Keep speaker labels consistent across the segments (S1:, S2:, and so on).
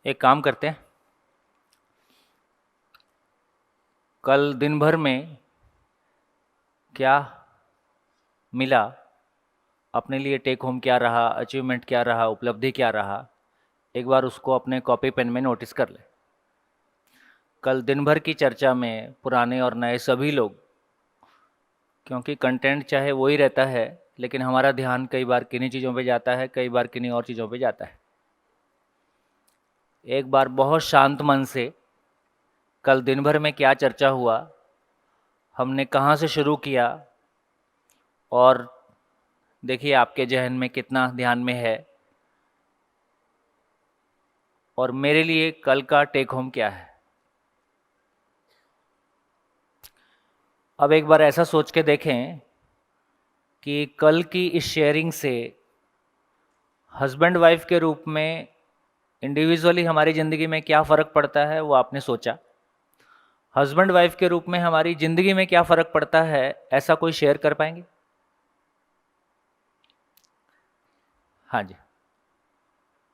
S1: एक काम करते हैं, कल दिन भर में क्या मिला, अपने लिए टेक होम क्या रहा, अचीवमेंट क्या रहा, उपलब्धि क्या रहा, एक बार उसको अपने कॉपी पेन में नोटिस कर ले। कल दिन भर की चर्चा में पुराने और नए सभी लोग, क्योंकि कंटेंट चाहे वही रहता है, लेकिन हमारा ध्यान कई बार किन्हीं चीज़ों पे जाता है, कई बार किन्हीं और चीज़ों पे जाता है। एक बार बहुत शांत मन से कल दिन भर में क्या चर्चा हुआ, हमने कहाँ से शुरू किया, और देखिए आपके जहन में कितना ध्यान में है, और मेरे लिए कल का टेक होम क्या है। अब एक बार ऐसा सोच के देखें कि कल की इस शेयरिंग से हस्बैंड वाइफ के रूप में इंडिविजुअली हमारी ज़िंदगी में क्या फ़र्क पड़ता है, वो आपने सोचा। हस्बैंड वाइफ के रूप में हमारी ज़िंदगी में क्या फ़र्क पड़ता है, ऐसा कोई शेयर कर पाएंगे? हाँ जी,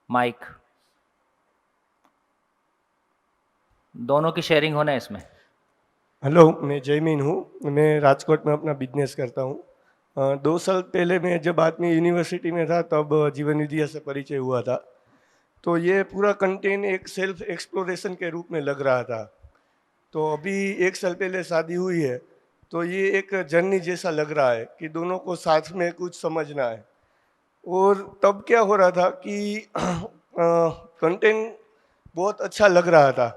S1: माइक। दोनों की शेयरिंग होना है इसमें।
S2: हेलो, मैं जयमीन हूँ। मैं राजकोट में अपना बिजनेस करता हूँ। 2 साल पहले मैं जब आदमी यूनिवर्सिटी में था तब जीवन विद्या से परिचय हुआ था। तो ये पूरा कंटेंट एक सेल्फ एक्सप्लोरेशन के रूप में लग रहा था। तो अभी 1 साल पहले शादी हुई है, तो ये एक जर्नी जैसा लग रहा है कि दोनों को साथ में कुछ समझना है। और तब क्या हो रहा था कि कंटेंट बहुत अच्छा लग रहा था,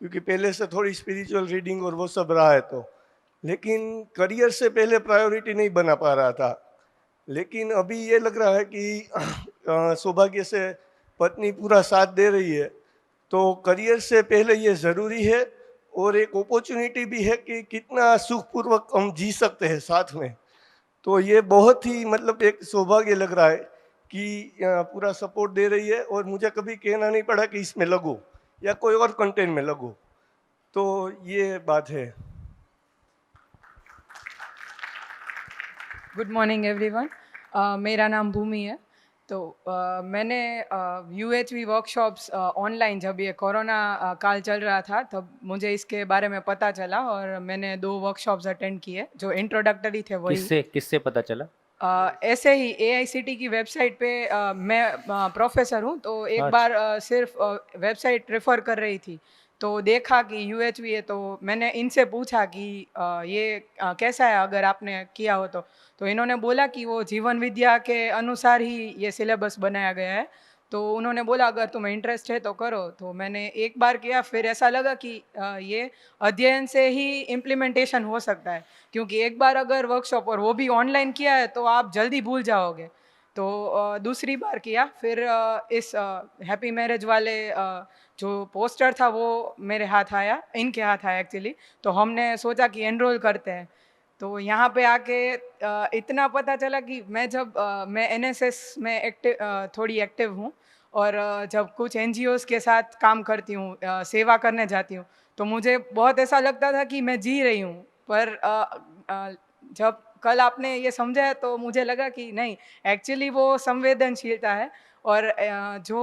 S2: क्योंकि पहले से थोड़ी स्पिरिचुअल रीडिंग और वो सब रहा है। तो लेकिन करियर से पहले प्रायोरिटी नहीं बना पा रहा था। लेकिन अभी ये लग रहा है कि सौभाग्य से पत्नी पूरा साथ दे रही है, तो करियर से पहले ये ज़रूरी है। और एक अपॉर्चुनिटी भी है कि कितना सुखपूर्वक हम जी सकते हैं साथ में। तो ये बहुत ही मतलब एक सौभाग्य लग रहा है कि पूरा सपोर्ट दे रही है, और मुझे कभी कहना नहीं पड़ा कि इसमें लगो या कोई और कंटेंट में लगो। तो ये बात है।
S3: Good morning everyone. मेरा नाम भूमि है। तो मैंने यूएचवी वर्कशॉप्स ऑनलाइन, जब ये कोरोना काल चल रहा था तब मुझे इसके बारे में पता चला और मैंने 2 वर्कशॉप्स अटेंड किए जो इंट्रोडक्टरी थे वही।
S1: किससे किससे पता चला?
S3: ऐसे ही एआईसीटी की वेबसाइट पे मैं प्रोफेसर हूँ, तो एक
S1: अच्छा।
S3: बार सिर्फ वेबसाइट रेफर कर रही थी, तो देखा कि यूएचवी है, तो मैंने इनसे पूछा कि ये कैसा है अगर आपने किया हो तो इन्होंने बोला कि वो जीवन विद्या के अनुसार ही ये सिलेबस बनाया गया है। तो उन्होंने बोला अगर तुम्हें इंटरेस्ट है तो करो। तो मैंने एक बार किया, फिर ऐसा लगा कि ये अध्ययन से ही इम्प्लीमेंटेशन हो सकता है, क्योंकि एक बार अगर वर्कशॉप और वो भी ऑनलाइन किया है तो आप जल्दी भूल जाओगे। तो दूसरी बार किया, फिर इस हैप्पी मैरिज वाले जो पोस्टर था वो मेरे हाथ आया, इनके हाथ आया एक्चुअली। तो हमने सोचा कि एनरोल करते हैं। तो यहाँ पे आके इतना पता चला कि मैं एनएसएस में थोड़ी एक्टिव हूँ, और जब कुछ एनजीओज़ के साथ काम करती हूँ, सेवा करने जाती हूँ, तो मुझे बहुत ऐसा लगता था कि मैं जी रही हूँ। पर जब कल आपने ये समझाया तो मुझे लगा कि नहीं, एक्चुअली वो संवेदनशीलता है। और जो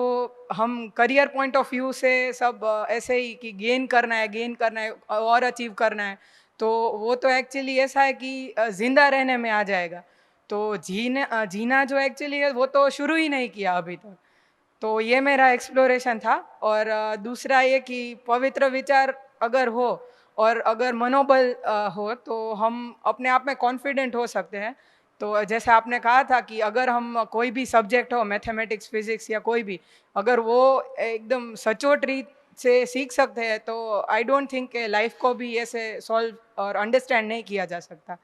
S3: हम करियर पॉइंट ऑफ व्यू से सब ऐसे ही कि गेन करना है और अचीव करना है, तो वो तो एक्चुअली ऐसा है कि ज़िंदा रहने में आ जाएगा। तो जीना जो एक्चुअली है वो तो शुरू ही नहीं किया अभी तक। तो ये मेरा एक्सप्लोरेशन था। और दूसरा ये कि पवित्र विचार अगर हो और अगर मनोबल हो तो हम अपने आप में कॉन्फिडेंट हो सकते हैं। तो जैसे आपने कहा था कि अगर हम कोई भी सब्जेक्ट हो, मैथमेटिक्स, फिजिक्स या कोई भी, अगर वो एकदम सचोट रीत से सीख सकते हैं तो आई डोंट थिंक के लाइफ को भी ऐसे सॉल्व और अंडरस्टैंड नहीं किया जा सकता।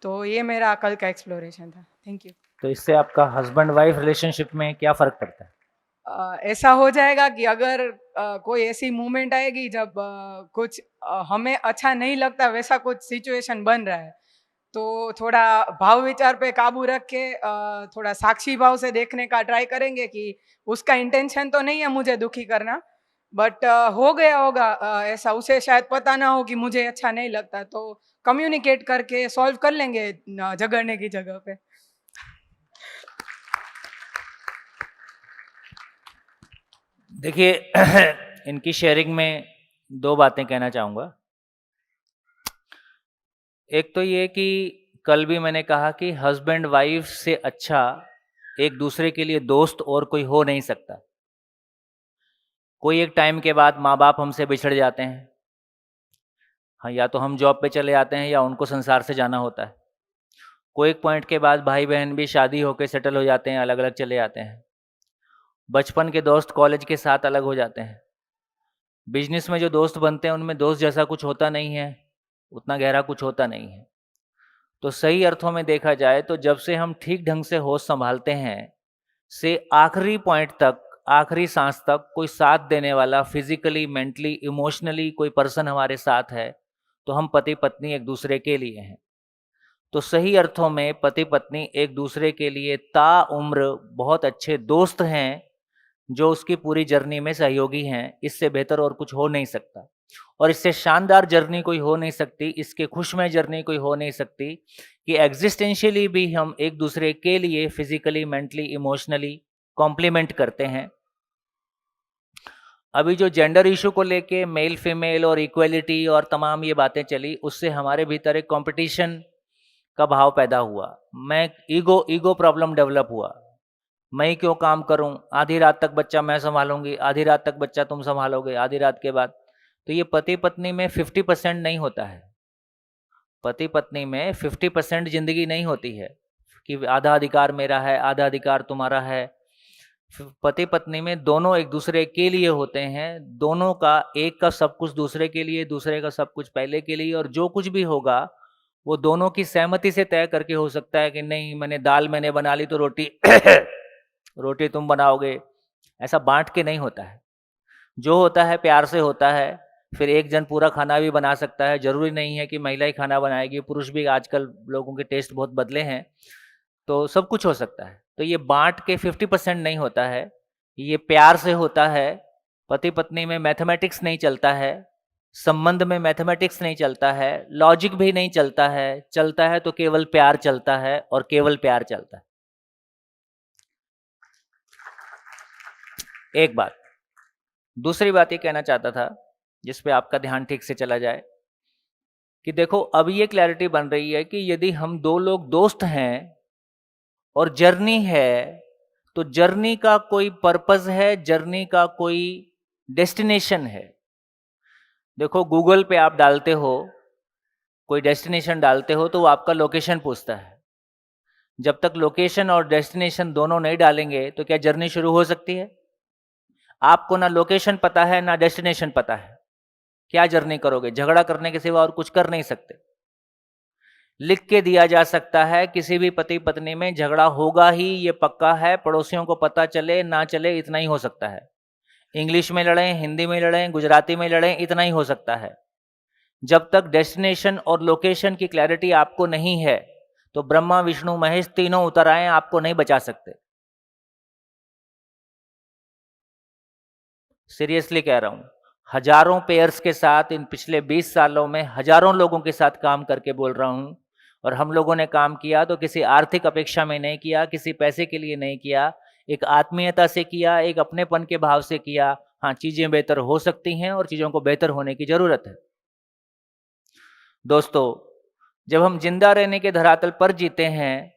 S3: तो ये मेरा कल का एक्सप्लोरेशन था। Thank you.
S1: तो इससे आपका हस्बैंड वाइफ रिलेशनशिप में क्या फ़र्क पड़ता है?
S3: ऐसा हो जाएगा कि अगर कोई ऐसी मूवमेंट आएगी जब कुछ हमें अच्छा नहीं लगता, वैसा कुछ सिचुएशन बन रहा है, तो थोड़ा भाव विचार पे काबू रख के थोड़ा साक्षी भाव से देखने का ट्राई करेंगे कि उसका इंटेंशन तो नहीं है मुझे दुखी करना, बट हो गया होगा ऐसा, उसे शायद पता ना हो कि मुझे अच्छा नहीं लगता, तो कम्युनिकेट करके सॉल्व कर लेंगे झगड़ने की जगह पे।
S1: देखिए इनकी शेयरिंग में दो बातें कहना चाहूँगा। एक तो ये कि कल भी मैंने कहा कि हस्बैंड वाइफ से अच्छा एक दूसरे के लिए दोस्त और कोई हो नहीं सकता। कोई एक टाइम के बाद माँ बाप हमसे बिछड़ जाते हैं, हाँ, या तो हम जॉब पे चले जाते हैं या उनको संसार से जाना होता है। कोई एक पॉइंट के बाद भाई बहन भी शादी होकर सेटल हो जाते हैं, अलग अलग चले जाते हैं। बचपन के दोस्त कॉलेज के साथ अलग हो जाते हैं। बिजनेस में जो दोस्त बनते हैं उनमें दोस्त जैसा कुछ होता नहीं है, उतना गहरा कुछ होता नहीं है। तो सही अर्थों में देखा जाए तो जब से हम ठीक ढंग से होश संभालते हैं से आखिरी पॉइंट तक, आखिरी सांस तक कोई साथ देने वाला फिजिकली, मेंटली, इमोशनली कोई पर्सन हमारे साथ है तो हम पति पत्नी एक दूसरे के लिए हैं। तो सही अर्थों में पति पत्नी एक दूसरे के लिए ताउम्र बहुत अच्छे दोस्त हैं, जो उसकी पूरी जर्नी में सहयोगी हैं। इससे बेहतर और कुछ हो नहीं सकता, और इससे शानदार जर्नी कोई हो नहीं सकती, इसके खुशमय जर्नी कोई हो नहीं सकती कि एग्जिस्टेंशियली भी हम एक दूसरे के लिए फिजिकली, मेंटली, इमोशनली कॉम्प्लीमेंट करते हैं। अभी जो जेंडर इशू को लेके मेल फीमेल और इक्वलिटी और तमाम ये बातें चली, उससे हमारे भीतर एक कंपटीशन का भाव पैदा हुआ। मैं ईगो ईगो प्रॉब्लम डेवलप हुआ। मैं ही क्यों काम करूं, आधी रात तक बच्चा मैं संभालूंगी, आधी रात तक बच्चा तुम संभालोगे, आधी रात के बाद। तो ये पति पत्नी में 50% नहीं होता है। पति पत्नी में 50% जिंदगी नहीं होती है कि आधा अधिकार मेरा है, आधा अधिकार तुम्हारा है। पति पत्नी में दोनों एक दूसरे के लिए होते हैं। दोनों का, एक का सब कुछ दूसरे के लिए, दूसरे का सब कुछ पहले के लिए, और जो कुछ भी होगा वो दोनों की सहमति से तय करके हो सकता है कि नहीं, मैंने बना ली तो रोटी रोटी तुम बनाओगे, ऐसा बांट के नहीं होता है। जो होता है प्यार से होता है। फिर एक जन पूरा खाना भी बना सकता है, जरूरी नहीं है कि महिला ही खाना बनाएगी, पुरुष भी। आजकल लोगों के टेस्ट बहुत बदले हैं, तो सब कुछ हो सकता है। तो ये बांट के 50% नहीं होता है, ये प्यार से होता है। पति पत्नी में मैथमेटिक्स नहीं चलता है, संबंध में मैथमेटिक्स नहीं चलता है, लॉजिक भी नहीं चलता है। चलता है तो केवल प्यार चलता है, और केवल प्यार चलता है। एक बात। दूसरी बात ये कहना चाहता था, जिस पे आपका ध्यान ठीक से चला जाए, कि देखो अब ये क्लैरिटी बन रही है कि यदि हम दो लोग दोस्त हैं और जर्नी है, तो जर्नी का कोई पर्पस है, जर्नी का कोई डेस्टिनेशन है। देखो गूगल पे आप डालते हो, कोई डेस्टिनेशन डालते हो, तो वो आपका लोकेशन पूछता है। जब तक लोकेशन और डेस्टिनेशन दोनों नहीं डालेंगे तो क्या जर्नी शुरू हो सकती है? आपको ना लोकेशन पता है ना डेस्टिनेशन पता है, क्या जर्नी करोगे? झगड़ा करने के सिवा और कुछ कर नहीं सकते। लिख के दिया जा सकता है, किसी भी पति पत्नी में झगड़ा होगा ही, ये पक्का है। पड़ोसियों को पता चले ना चले, इतना ही हो सकता है। इंग्लिश में लड़ें, हिंदी में लड़ें, गुजराती में लड़ें, इतना ही हो सकता है। जब तक डेस्टिनेशन और लोकेशन की क्लैरिटी आपको नहीं है, तो ब्रह्मा विष्णु महेश तीनों उतर आए, आपको नहीं बचा सकते। सीरियसली कह रहा हूं। हजारों पेयर्स के साथ इन पिछले 20 सालों में हजारों लोगों के साथ काम करके बोल रहा हूं। और हम लोगों ने काम किया तो किसी आर्थिक अपेक्षा में नहीं किया, किसी पैसे के लिए नहीं किया, एक आत्मीयता से किया, एक अपनेपन के भाव से किया। हाँ, चीजें बेहतर हो सकती हैं और चीजों को बेहतर होने की जरूरत है। दोस्तों, जब हम जिंदा रहने के धरातल पर जीते हैं,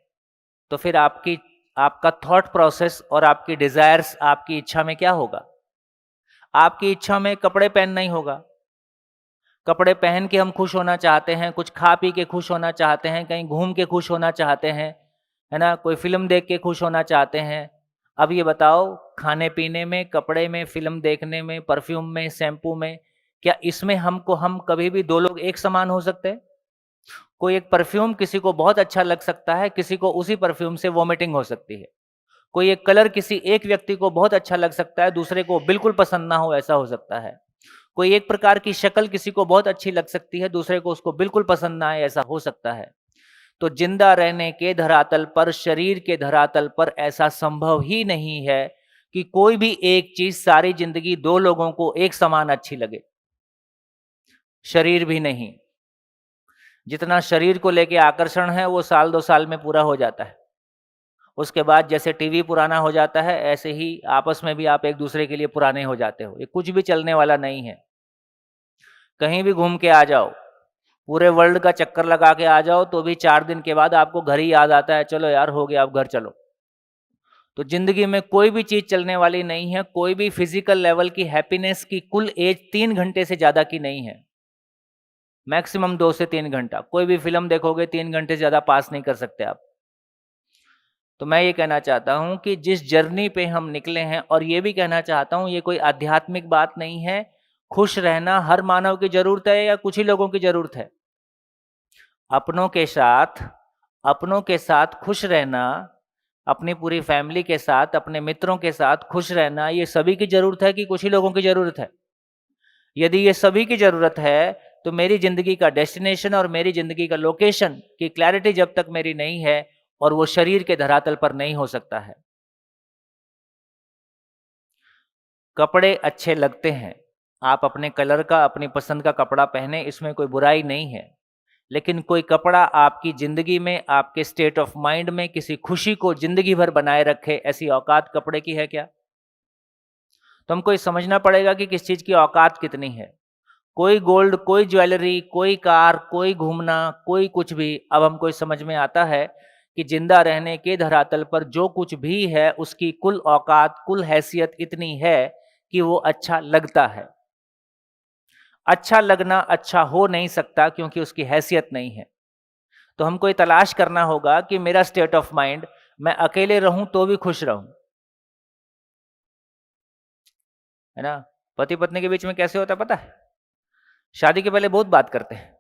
S1: तो फिर आपका थॉट प्रोसेस और आपकी डिजायर्स, आपकी इच्छा में क्या होगा? आपकी इच्छा में कपड़े पहनना ही होगा। कपड़े पहन के हम खुश होना चाहते हैं, कुछ खा पी के खुश होना चाहते हैं, कहीं घूम के खुश होना चाहते हैं, है ना? कोई फिल्म देख के खुश होना चाहते हैं। अब ये बताओ, खाने पीने में, कपड़े में, फिल्म देखने में, परफ्यूम में, शैम्पू में, क्या इसमें हम कभी भी दो लोग एक समान हो सकते हैं? कोई एक परफ्यूम किसी को बहुत अच्छा लग सकता है, किसी को उसी परफ्यूम से वॉमिटिंग हो सकती है। कोई एक कलर किसी एक व्यक्ति को बहुत अच्छा लग सकता है, दूसरे को बिल्कुल पसंद ना हो, ऐसा हो सकता है। कोई एक प्रकार की शक्ल किसी को बहुत अच्छी लग सकती है, दूसरे को उसको बिल्कुल पसंद ना आए, ऐसा हो सकता है। तो जिंदा रहने के धरातल पर, शरीर के धरातल पर ऐसा संभव ही नहीं है कि कोई भी एक चीज सारी जिंदगी दो लोगों को एक समान अच्छी लगे। शरीर भी नहीं। जितना शरीर को लेके आकर्षण है वो साल 2 साल में पूरा हो जाता है, उसके बाद जैसे टीवी पुराना हो जाता है, ऐसे ही आपस में भी आप एक दूसरे के लिए पुराने हो जाते हो। ये कुछ भी चलने वाला नहीं है। कहीं भी घूम के आ जाओ, पूरे वर्ल्ड का चक्कर लगा के आ जाओ, तो भी 4 दिन के बाद आपको घर ही याद आता है, चलो यार हो गया अब घर चलो। तो ज़िंदगी में कोई भी चीज़ चलने वाली नहीं है, कोई भी फिज़िकल लेवल की हैप्पीनेस की कुल एज 3 घंटे से ज़्यादा की नहीं है। मैक्सिमम 2 से 3 घंटा। कोई भी फ़िल्म देखोगे 3 घंटे से ज़्यादा पास नहीं कर सकते आप। तो मैं ये कहना चाहता हूँ कि जिस जर्नी पे हम निकले हैं, और ये भी कहना चाहता हूँ, ये कोई आध्यात्मिक बात नहीं है। खुश रहना हर मानव की ज़रूरत है या कुछ ही लोगों की ज़रूरत है? अपनों के साथ खुश रहना, अपनी पूरी फैमिली के साथ, अपने मित्रों के साथ खुश रहना, ये सभी की ज़रूरत है कि कुछ ही लोगों की ज़रूरत है? यदि ये सभी की ज़रूरत है, तो मेरी ज़िंदगी का डेस्टिनेशन और मेरी ज़िंदगी का लोकेशन की क्लैरिटी जब तक मेरी नहीं है, और वो शरीर के धरातल पर नहीं हो सकता है। कपड़े अच्छे लगते हैं, आप अपने कलर का, अपनी पसंद का कपड़ा पहने, इसमें कोई बुराई नहीं है। लेकिन कोई कपड़ा आपकी ज़िंदगी में, आपके स्टेट ऑफ माइंड में किसी खुशी को ज़िंदगी भर बनाए रखे, ऐसी औकात कपड़े की है क्या? तो हमको ये समझना पड़ेगा कि किस चीज़ की औकात कितनी है। कोई गोल्ड, कोई ज्वेलरी, कोई कार, कोई घूमना, कोई कुछ भी, अब हमको ये समझ में आता है कि जिंदा रहने के धरातल पर जो कुछ भी है, उसकी कुल औकात, कुल हैसियत इतनी है कि वो अच्छा लगता है। अच्छा लगना अच्छा हो नहीं सकता क्योंकि उसकी हैसियत नहीं है। तो हमको ये तलाश करना होगा कि मेरा स्टेट ऑफ माइंड, मैं अकेले रहूं तो भी खुश रहूं, है ना? पति पत्नी के बीच में कैसे होता है पता है? शादी के पहले बहुत बात करते हैं।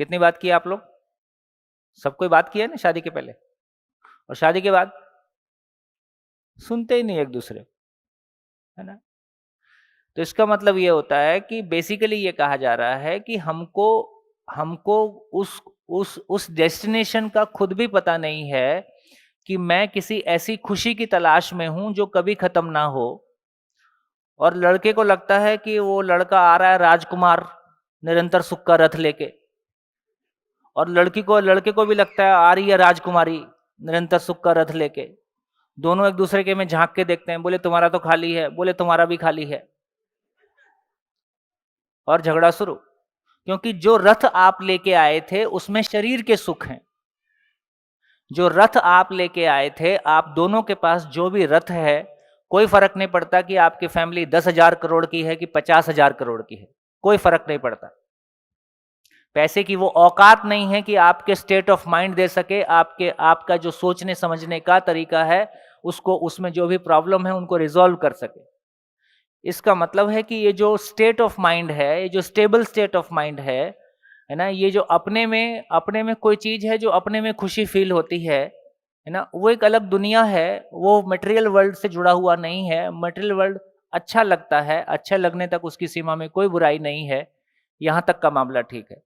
S1: कितनी बात की आप लोग? सब कोई बात किया है ना शादी के पहले, और शादी के बाद सुनते ही नहीं एक दूसरे, है ना? तो इसका मतलब ये होता है कि बेसिकली ये कहा जा रहा है कि हमको हमको उस डेस्टिनेशन का खुद भी पता नहीं है कि मैं किसी ऐसी खुशी की तलाश में हूं जो कभी खत्म ना हो। और लड़के को लगता है कि वो लड़का आ रहा है राजकुमार निरंतर सुख का रथ लेके, और लड़के को भी लगता है आ रही है राजकुमारी निरंतर सुख का रथ लेके। दोनों एक दूसरे के में झांक के देखते हैं, बोले तुम्हारा तो खाली है, बोले तुम्हारा भी खाली है, और झगड़ा शुरू। क्योंकि जो रथ आप लेके आए थे उसमें शरीर के सुख हैं। जो रथ आप लेके आए थे, आप दोनों के पास जो भी रथ है, कोई फर्क नहीं पड़ता कि आपकी फैमिली 10,000 करोड़ की है कि 50,000 करोड़ की है, कोई फर्क नहीं पड़ता। पैसे की वो औकात नहीं है कि आपके स्टेट ऑफ माइंड दे सके, आपका जो सोचने समझने का तरीका है, उसको, उसमें जो भी प्रॉब्लम है उनको रिजॉल्व कर सके। इसका मतलब है कि ये जो स्टेट ऑफ माइंड है, ये जो स्टेबल स्टेट ऑफ माइंड है ना, ये जो अपने में कोई चीज है जो अपने में खुशी फील होती है ना, वो एक अलग दुनिया है। वो मटेरियल वर्ल्ड से जुड़ा हुआ नहीं है। मटेरियल वर्ल्ड अच्छा लगता है, अच्छा लगने तक उसकी सीमा में कोई बुराई नहीं है, यहाँ तक का मामला ठीक है।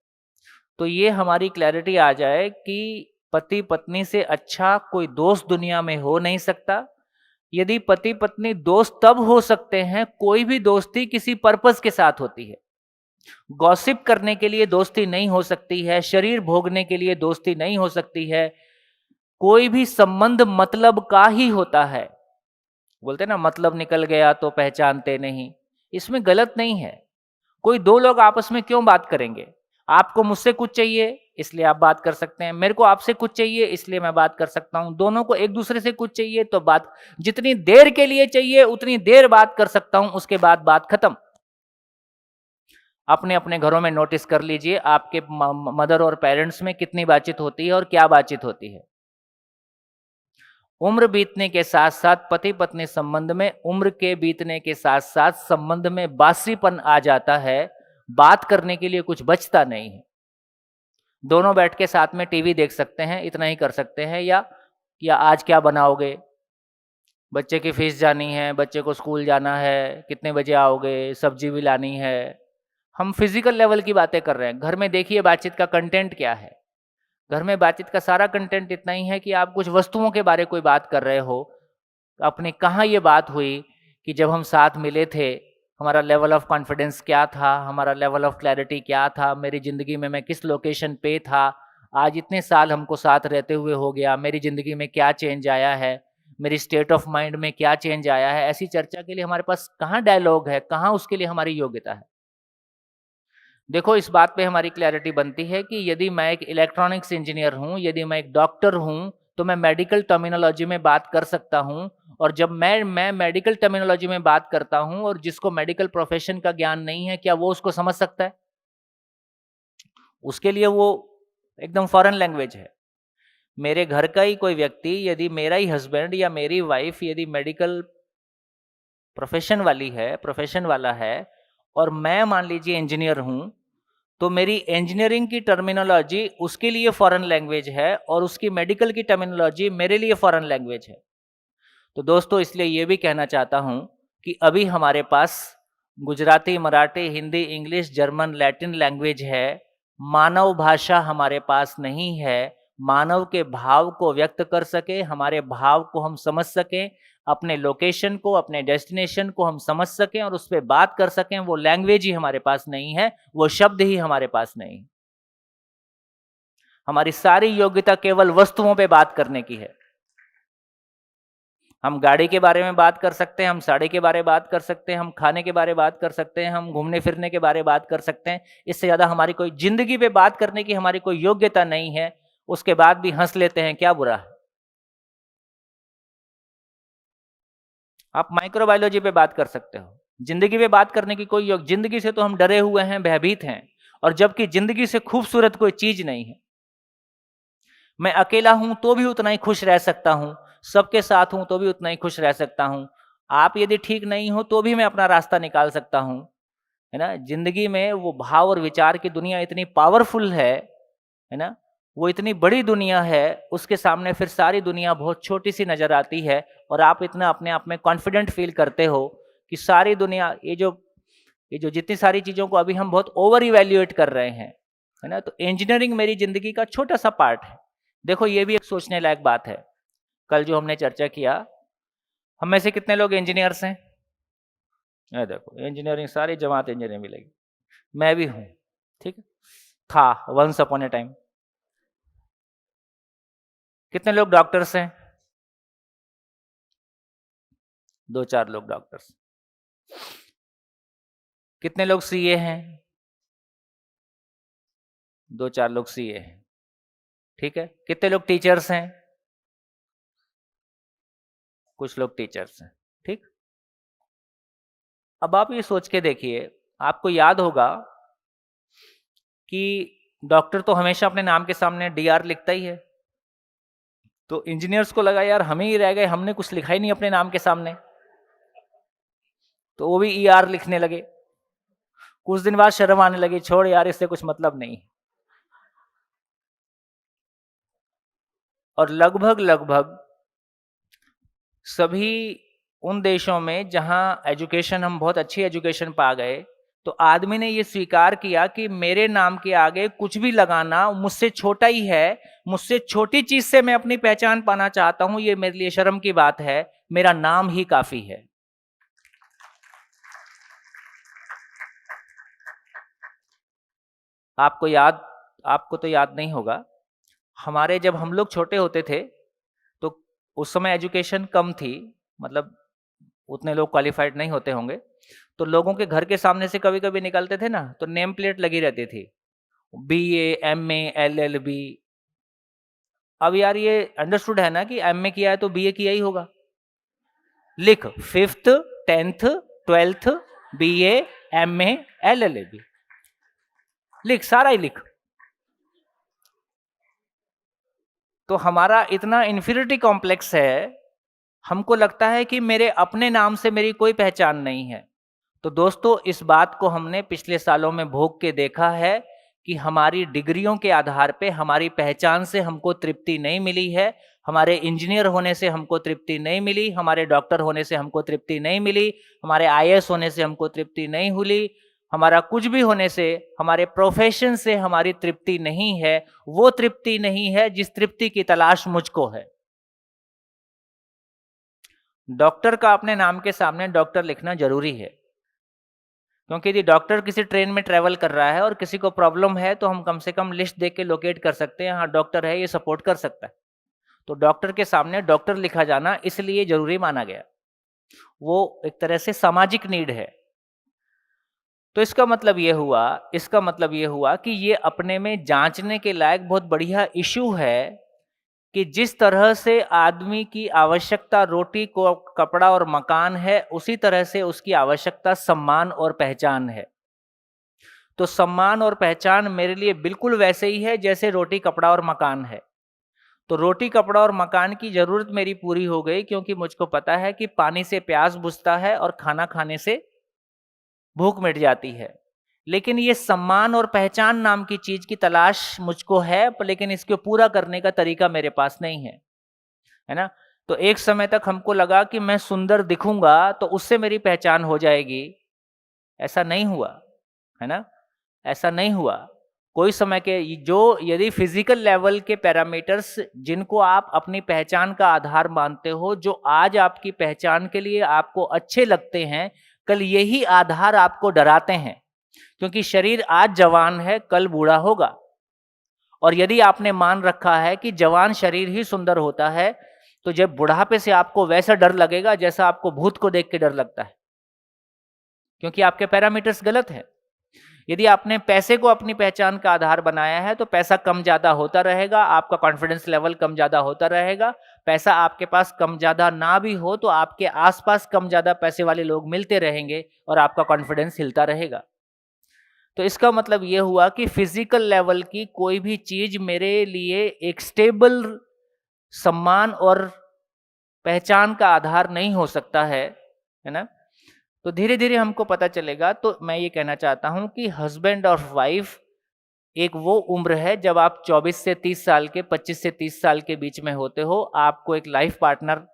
S1: तो ये हमारी क्लैरिटी आ जाए कि पति पत्नी से अच्छा कोई दोस्त दुनिया में हो नहीं सकता। यदि पति पत्नी दोस्त तब हो सकते हैं, कोई भी दोस्ती किसी पर्पस के साथ होती है। गॉसिप करने के लिए दोस्ती नहीं हो सकती है, शरीर भोगने के लिए दोस्ती नहीं हो सकती है। कोई भी संबंध मतलब का ही होता है। बोलते ना, मतलब निकल गया तो पहचानते नहीं, इसमें गलत नहीं है। कोई दो लोग आपस में क्यों बात करेंगे? आपको मुझसे कुछ चाहिए इसलिए आप बात कर सकते हैं, मेरे को आपसे कुछ चाहिए इसलिए मैं बात कर सकता हूं। दोनों को एक दूसरे से कुछ चाहिए तो बात जितनी देर के लिए चाहिए उतनी देर बात कर सकता हूं, उसके बाद बात खत्म। अपने अपने घरों में नोटिस कर लीजिए, आपके मदर और पेरेंट्स में कितनी बातचीत होती है और क्या बातचीत होती है। उम्र बीतने के साथ साथ पति पत्नी संबंध में, उम्र के बीतने के साथ साथ संबंध में बासीपन आ जाता है। बात करने के लिए कुछ बचता नहीं है। दोनों बैठ के साथ में टीवी देख सकते हैं, इतना ही कर सकते हैं। या आज क्या बनाओगे, बच्चे की फीस जानी है, बच्चे को स्कूल जाना है, कितने बजे आओगे, सब्जी भी लानी है। हम फिजिकल लेवल की बातें कर रहे हैं। घर में देखिए बातचीत का कंटेंट क्या है। घर में बातचीत का सारा कंटेंट इतना ही है कि आप कुछ वस्तुओं के बारे कोई बात कर रहे हो। अपने कहाँ ये बात हुई कि जब हम साथ मिले थे, हमारा लेवल ऑफ कॉन्फिडेंस क्या था, हमारा लेवल ऑफ क्लैरिटी क्या था, मेरी ज़िंदगी में मैं किस लोकेशन पे था, आज इतने साल हमको साथ रहते हुए हो गया, मेरी ज़िंदगी में क्या चेंज आया है, मेरी स्टेट ऑफ माइंड में क्या चेंज आया है, ऐसी चर्चा के लिए हमारे पास कहाँ डायलॉग है, कहाँ उसके लिए हमारी योग्यता है। देखो, इस बात पे हमारी क्लैरिटी बनती है कि यदि मैं एक इलेक्ट्रॉनिक्स इंजीनियर हूँ, यदि मैं एक डॉक्टर हूँ, तो मैं मेडिकल टर्मिनोलॉजी में बात कर सकता हूँ। और जब मैं मेडिकल टर्मिनोलॉजी में बात करता हूँ और जिसको मेडिकल प्रोफेशन का ज्ञान नहीं है, क्या वो उसको समझ सकता है? उसके लिए वो एकदम फॉरेन लैंग्वेज है। मेरे घर का ही कोई व्यक्ति, यदि मेरा ही हस्बैंड या मेरी वाइफ यदि मेडिकल प्रोफेशन वाला है और मैं मान लीजिए इंजीनियर हूं, तो मेरी इंजीनियरिंग की टर्मिनोलॉजी उसके लिए फॉरेन लैंग्वेज है और उसकी मेडिकल की टर्मिनोलॉजी मेरे लिए फॉरेन लैंग्वेज है। तो दोस्तों, इसलिए ये भी कहना चाहता हूं कि अभी हमारे पास Gujarati, Marathi, Hindi, English, German, Latin language है। मानव भाषा हमारे पास नहीं है। मानव के भाव को व्यक्त कर सके, हमारे भाव को हम समझ सकें, अपने लोकेशन को, अपने डेस्टिनेशन को हम समझ सकें और उस पर बात कर सकें, वो लैंग्वेज ही हमारे पास नहीं है, वो शब्द ही हमारे पास नहीं। हमारी सारी योग्यता केवल वस्तुओं पे बात करने की है। हम गाड़ी के बारे में बात कर सकते हैं, हम साड़ी के बारे में बात कर सकते हैं, हम खाने के बारे में बात कर सकते हैं, हम घूमने फिरने के बारे में बात कर सकते हैं। इससे ज़्यादा हमारी कोई जिंदगी पे बात करने की हमारी कोई योग्यता नहीं है। उसके बाद भी हंस लेते हैं, क्या बुरा है? आप माइक्रोबायोलॉजी पे बात कर सकते हो, जिंदगी पे बात करने की कोई जिंदगी से तो हम डरे हुए हैं, भयभीत हैं, और जबकि जिंदगी से खूबसूरत कोई चीज नहीं है। मैं अकेला हूं तो भी उतना ही खुश रह सकता हूं, सबके साथ हूं तो भी उतना ही खुश रह सकता हूं। आप यदि ठीक नहीं हो तो भी मैं अपना रास्ता निकाल सकता हूं, है ना। जिंदगी में वो भाव और विचार की दुनिया इतनी पावरफुल है ना, वो इतनी बड़ी दुनिया है, उसके सामने फिर सारी दुनिया बहुत छोटी सी नजर आती है। और आप इतना अपने आप में कॉन्फिडेंट फील करते हो कि सारी दुनिया, ये जो जितनी सारी चीजों को अभी हम बहुत ओवर इवेल्युएट कर रहे हैं, है ना। तो इंजीनियरिंग मेरी जिंदगी का छोटा सा पार्ट है। देखो, ये भी एक सोचने लायक बात है। कल जो हमने चर्चा किया, हम में से कितने लोग इंजीनियर्स हैं? ये देखो, इंजीनियरिंग सारी जमात इंजीनियरिंग मिलेगी। मैं भी हूं, ठीक है, था वंस अपॉन ए टाइम। कितने लोग डॉक्टर्स हैं? 2-4 लोग डॉक्टर्स। कितने लोग सीए हैं? 2-4 लोग सीए हैं, ठीक है। कितने लोग टीचर्स हैं? कुछ लोग टीचर्स हैं, ठीक। अब आप ये सोच के देखिए, आपको याद होगा कि डॉक्टर तो हमेशा अपने नाम के सामने डीआर लिखता ही है। तो इंजीनियर्स को लगा यार हम ही रह गए, हमने कुछ लिखा ही नहीं अपने नाम के सामने, तो वो भी ईआर लिखने लगे। कुछ दिन बाद शर्म आने लगी, छोड़ यार इससे कुछ मतलब नहीं। और लगभग लगभग सभी उन देशों में जहां एजुकेशन, हम बहुत अच्छी एजुकेशन पा गए, तो आदमी ने ये स्वीकार किया कि मेरे नाम के आगे कुछ भी लगाना मुझसे छोटा ही है, मुझसे छोटी चीज से मैं अपनी पहचान पाना चाहता हूं, ये मेरे लिए शर्म की बात है, मेरा नाम ही काफी है। आपको तो याद नहीं होगा, हमारे जब हम लोग छोटे होते थे तो उस समय एजुकेशन कम थी, मतलब उतने लोग क्वालिफाइड नहीं होते होंगे, तो लोगों के घर के सामने से कभी कभी निकलते थे ना, तो नेम प्लेट लगी रहती थी, BA, MA, LLB। अब यार ये अंडरस्टूड है ना कि MA किया है तो BA किया ही होगा। लिख 5th 10th 12th BA MA LLB, लिख, सारा ही लिख। तो हमारा इतना इन्फीरियरिटी कॉम्प्लेक्स है, हमको लगता है कि मेरे अपने नाम से मेरी कोई पहचान नहीं है। तो दोस्तों, इस बात को हमने पिछले सालों में भोग के देखा है कि हमारी डिग्रियों के आधार पे हमारी पहचान से हमको तृप्ति नहीं मिली है, हमारे इंजीनियर होने से हमको तृप्ति नहीं मिली, हमारे डॉक्टर होने से हमको तृप्ति नहीं मिली, हमारे IAS होने से हमको तृप्ति नहीं हुई, हमारा कुछ भी होने से, हमारे प्रोफेशन से हमारी तृप्ति नहीं है। वो तृप्ति नहीं है जिस तृप्ति की तलाश मुझको है। डॉक्टर का अपने नाम के सामने डॉक्टर लिखना जरूरी है, क्योंकि यदि डॉक्टर किसी ट्रेन में ट्रैवल कर रहा है और किसी को प्रॉब्लम है तो हम कम से कम लिस्ट देख के लोकेट कर सकते हैं, हाँ डॉक्टर है, ये सपोर्ट कर सकता है। तो डॉक्टर के सामने डॉक्टर लिखा जाना इसलिए जरूरी माना गया, वो एक तरह से सामाजिक नीड है। तो इसका मतलब ये हुआ कि ये अपने में जांचने के लायक बहुत बढ़िया इशू है कि जिस तरह से आदमी की आवश्यकता रोटी को कपड़ा और मकान है, उसी तरह से उसकी आवश्यकता सम्मान और पहचान है। तो सम्मान और पहचान मेरे लिए बिल्कुल वैसे ही है जैसे रोटी कपड़ा और मकान है। तो रोटी कपड़ा और मकान की जरूरत मेरी पूरी हो गई, क्योंकि मुझको पता है कि पानी से प्यास बुझता है और खाना खाने से भूख मिट जाती है। लेकिन ये सम्मान और पहचान नाम की चीज की तलाश मुझको है, लेकिन इसको पूरा करने का तरीका मेरे पास नहीं है ना। तो एक समय तक हमको लगा कि मैं सुंदर दिखूंगा तो उससे मेरी पहचान हो जाएगी। ऐसा नहीं हुआ, है ना, ऐसा नहीं हुआ। कोई समय के जो यदि फिजिकल लेवल के पैरामीटर्स जिनको आप अपनी पहचान का आधार मानते हो, जो आज आपकी पहचान के लिए आपको अच्छे लगते हैं, कल यही आधार आपको डराते हैं, क्योंकि शरीर आज जवान है, कल बूढ़ा होगा। और यदि आपने मान रखा है कि जवान शरीर ही सुंदर होता है, तो जब बुढ़ापे से आपको वैसा डर लगेगा जैसा आपको भूत को देख के डर लगता है, क्योंकि आपके पैरामीटर्स गलत हैं। यदि आपने पैसे को अपनी पहचान का आधार बनाया है तो पैसा कम ज्यादा होता रहेगा, आपका कॉन्फिडेंस लेवल कम ज्यादा होता रहेगा। पैसा आपके पास कम ज्यादा ना भी हो तो आपके आसपास कम ज्यादा पैसे वाले लोग मिलते रहेंगे और आपका कॉन्फिडेंस हिलता रहेगा। तो इसका मतलब यह हुआ कि फिजिकल लेवल की कोई भी चीज मेरे लिए एक स्टेबल सम्मान और पहचान का आधार नहीं हो सकता है ना। तो धीरे धीरे हमको पता चलेगा। तो मैं ये कहना चाहता हूं कि हस्बैंड और वाइफ एक वो उम्र है जब आप 24 से 30 साल के, 25 से 30 साल के बीच में होते हो, आपको एक लाइफ पार्टनर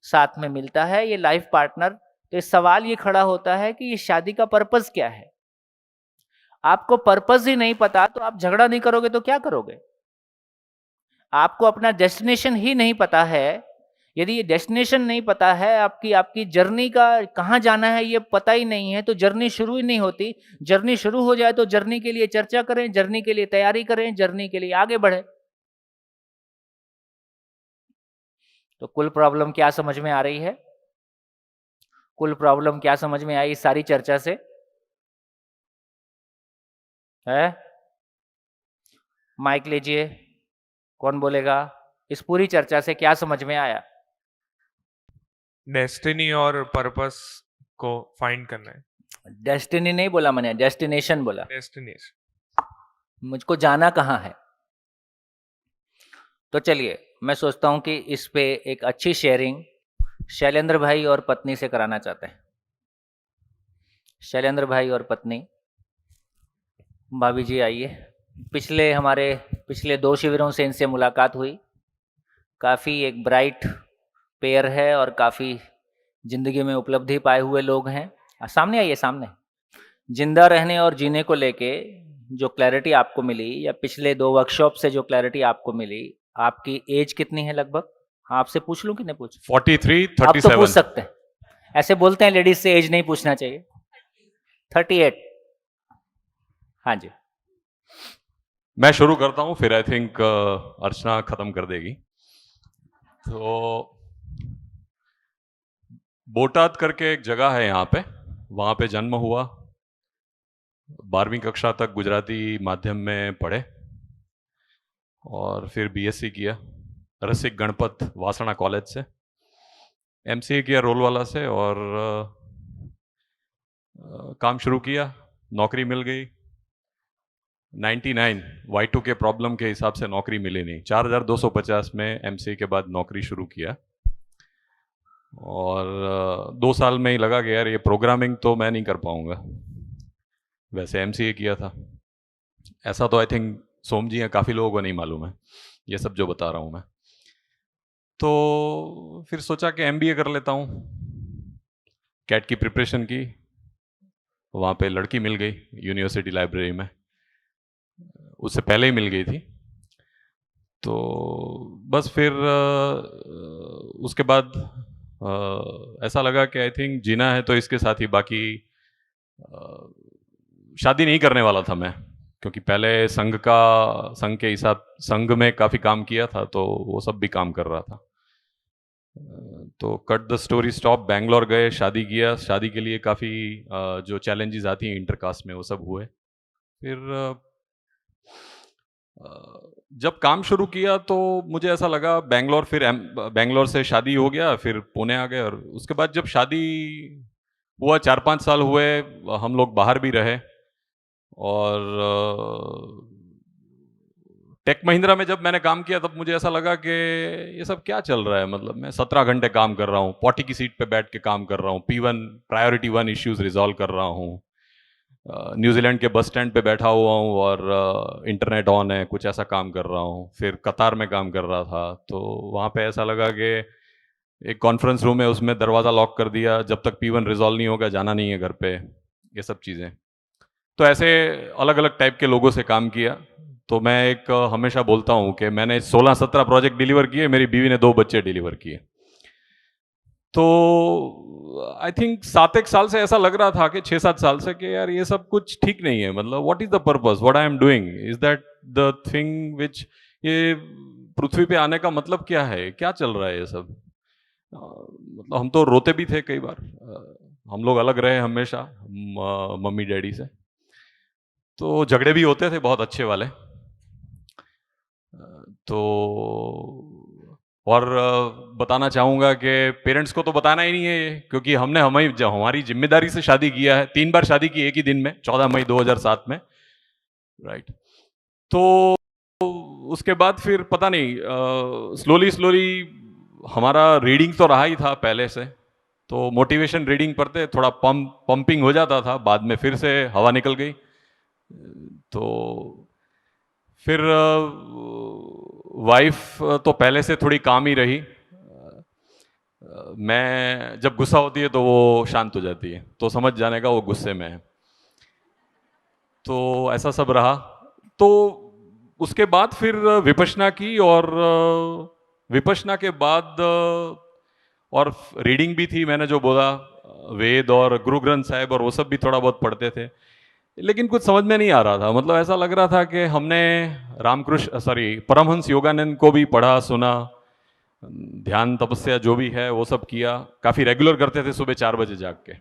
S1: साथ में मिलता है। ये लाइफ पार्टनर, तो इस सवाल ये खड़ा होता है कि ये शादी का पर्पस क्या है। आपको पर्पस ही नहीं पता तो आप झगड़ा नहीं करोगे तो क्या करोगे। आपको अपना डेस्टिनेशन ही नहीं पता है, यदि ये डेस्टिनेशन नहीं पता है, आपकी आपकी जर्नी का कहाँ जाना है ये पता ही नहीं है, तो जर्नी शुरू ही नहीं होती। जर्नी शुरू हो जाए तो जर्नी के लिए चर्चा करें, जर्नी के लिए तैयारी करें, जर्नी के लिए आगे बढ़े। तो कुल प्रॉब्लम क्या समझ में आ रही है? कुल प्रॉब्लम क्या समझ में आई इस सारी चर्चा से? है? माइक लीजिए, कौन बोलेगा? इस पूरी चर्चा से क्या समझ में आया?
S4: डेस्टिनी और पर्पस को फाइंड करना है।
S1: डेस्टिनी नहीं बोला मैंने, डेस्टिनेशन बोला।
S4: डेस्टिनेशन,
S1: मुझको जाना कहाँ है। तो चलिए, मैं सोचता हूं कि इस पे एक अच्छी शेयरिंग शैलेंद्र भाई और पत्नी से कराना चाहते हैं। शैलेंद्र भाई और पत्नी, भाभी जी आइए। पिछले 2 शिविरों से इनसे मुलाकात हुई। काफ़ी एक ब्राइट पेयर है और काफ़ी जिंदगी में उपलब्धि पाए हुए लोग हैं। सामने आइए, सामने। जिंदा रहने और जीने को लेके जो क्लैरिटी आपको मिली, या पिछले 2 वर्कशॉप से जो क्लैरिटी आपको मिली, आपकी एज कितनी है लगभग? आपसे पूछ लूं कि नहीं पूछ?
S4: 43,
S1: आप तो पूछ
S4: 37।
S1: सकते हैं, ऐसे बोलते हैं लेडीज से एज नहीं पूछना चाहिए। 38। हाँ जी।
S5: मैं शुरू करता हूँ, फिर आई थिंक अर्चना खत्म कर देगी। तो बोटाद करके एक जगह है यहाँ पे, वहाँ पे जन्म हुआ। 12वीं कक्षा तक गुजराती माध्यम में पढ़े और फिर बीएससी किया रसिक गणपत वासना कॉलेज से। एमसीए किया रोलवाला से और काम शुरू किया, नौकरी मिल गई। 99 Y2 के प्रॉब्लम के हिसाब से नौकरी मिली नहीं। 4250 में एमसीए के बाद नौकरी शुरू किया और 2 साल में ही लगा कि यार ये प्रोग्रामिंग तो मैं नहीं कर पाऊंगा। वैसे एमसीए किया था, ऐसा तो आई थिंक सोम जी हैं, काफ़ी लोगों को नहीं मालूम है ये सब जो बता रहा हूँ मैं। तो फिर सोचा कि एमबीए कर लेता हूँ। कैट की प्रिपरेशन की, वहाँ पे लड़की मिल गई यूनिवर्सिटी लाइब्रेरी में, उससे पहले ही मिल गई थी। तो बस फिर उसके बाद ऐसा लगा कि आई थिंक जीना है तो इसके साथ ही बाकी शादी नहीं करने वाला था मैं, क्योंकि पहले संघ के हिसाब संघ में काफ़ी काम किया था, तो वो सब भी काम कर रहा था। तो cut the story stop, Bangalore गए, शादी किया। शादी के लिए काफ़ी जो चैलेंजेस आती हैं इंटरकास्ट में वो सब हुए। फिर जब काम शुरू किया तो मुझे ऐसा लगा बैंगलोर से शादी हो गया, फिर पुणे आ गए, और उसके बाद जब शादी हुआ 4-5 साल हुए, हम लोग बाहर भी रहे। और टेक महिंद्रा में जब मैंने काम किया तब मुझे ऐसा लगा कि ये सब क्या चल रहा है। मतलब मैं 17 घंटे काम कर रहा हूँ, 40 की सीट पे बैठ के काम कर रहा हूँ, P1 प्रायोरिटी 1 इश्यूज रिजॉल्व कर रहा हूँ, न्यूजीलैंड के बस स्टैंड पे बैठा हुआ हूँ और इंटरनेट ऑन है, कुछ ऐसा काम कर रहा हूँ। फिर कतार में काम कर रहा था, तो वहाँ पे ऐसा लगा कि एक कॉन्फ्रेंस रूम है, उसमें दरवाज़ा लॉक कर दिया, जब तक P1 रिजॉल्व नहीं होगा जाना नहीं है घर पे, ये सब चीज़ें। तो ऐसे अलग अलग टाइप के लोगों से काम किया। तो मैं एक हमेशा बोलता हूँ कि मैंने 16-17 प्रोजेक्ट डिलीवर किए, मेरी बीवी ने 2 बच्चे डिलीवर किए। तो आई थिंक 7-1 साल से ऐसा लग रहा था कि 6-7 साल से कि यार ये सब कुछ ठीक नहीं है। मतलब what is the purpose, what I am doing, is that the thing which, ये पृथ्वी पे आने का मतलब क्या है, क्या चल रहा है ये सब। मतलब हम तो रोते भी थे कई बार। हम लोग अलग रहे हमेशा मम्मी डैडी से, तो झगड़े भी होते थे बहुत अच्छे वाले। तो और बताना चाहूँगा कि पेरेंट्स को तो बताना ही नहीं है ये, क्योंकि हमने हमारी जिम्मेदारी से शादी किया है। 3 बार शादी की एक ही दिन में, 14 मई 2007 में, राइट। तो उसके बाद फिर पता नहीं, स्लोली हमारा रीडिंग तो रहा ही था पहले से, तो मोटिवेशन रीडिंग पढ़ते थोड़ा पंपिंग हो जाता था, बाद में फिर से हवा निकल गई। तो फिर वाइफ तो पहले से थोड़ी काम ही रही। मैं जब गुस्सा होती है तो वो शांत हो जाती है, तो समझ जाने का वो गुस्से में है। तो ऐसा सब रहा। तो उसके बाद फिर विपश्यना की, और विपश्यना के बाद और रीडिंग भी थी, मैंने जो बोला, वेद और गुरु ग्रंथ साहिब और वो सब भी थोड़ा बहुत पढ़ते थे, लेकिन कुछ समझ में नहीं आ रहा था। मतलब ऐसा लग रहा था कि हमने परमहंस योगानंद को भी पढ़ा सुना, ध्यान तपस्या जो भी है वो सब किया, काफ़ी रेगुलर करते थे, सुबह 4 बजे जाग के,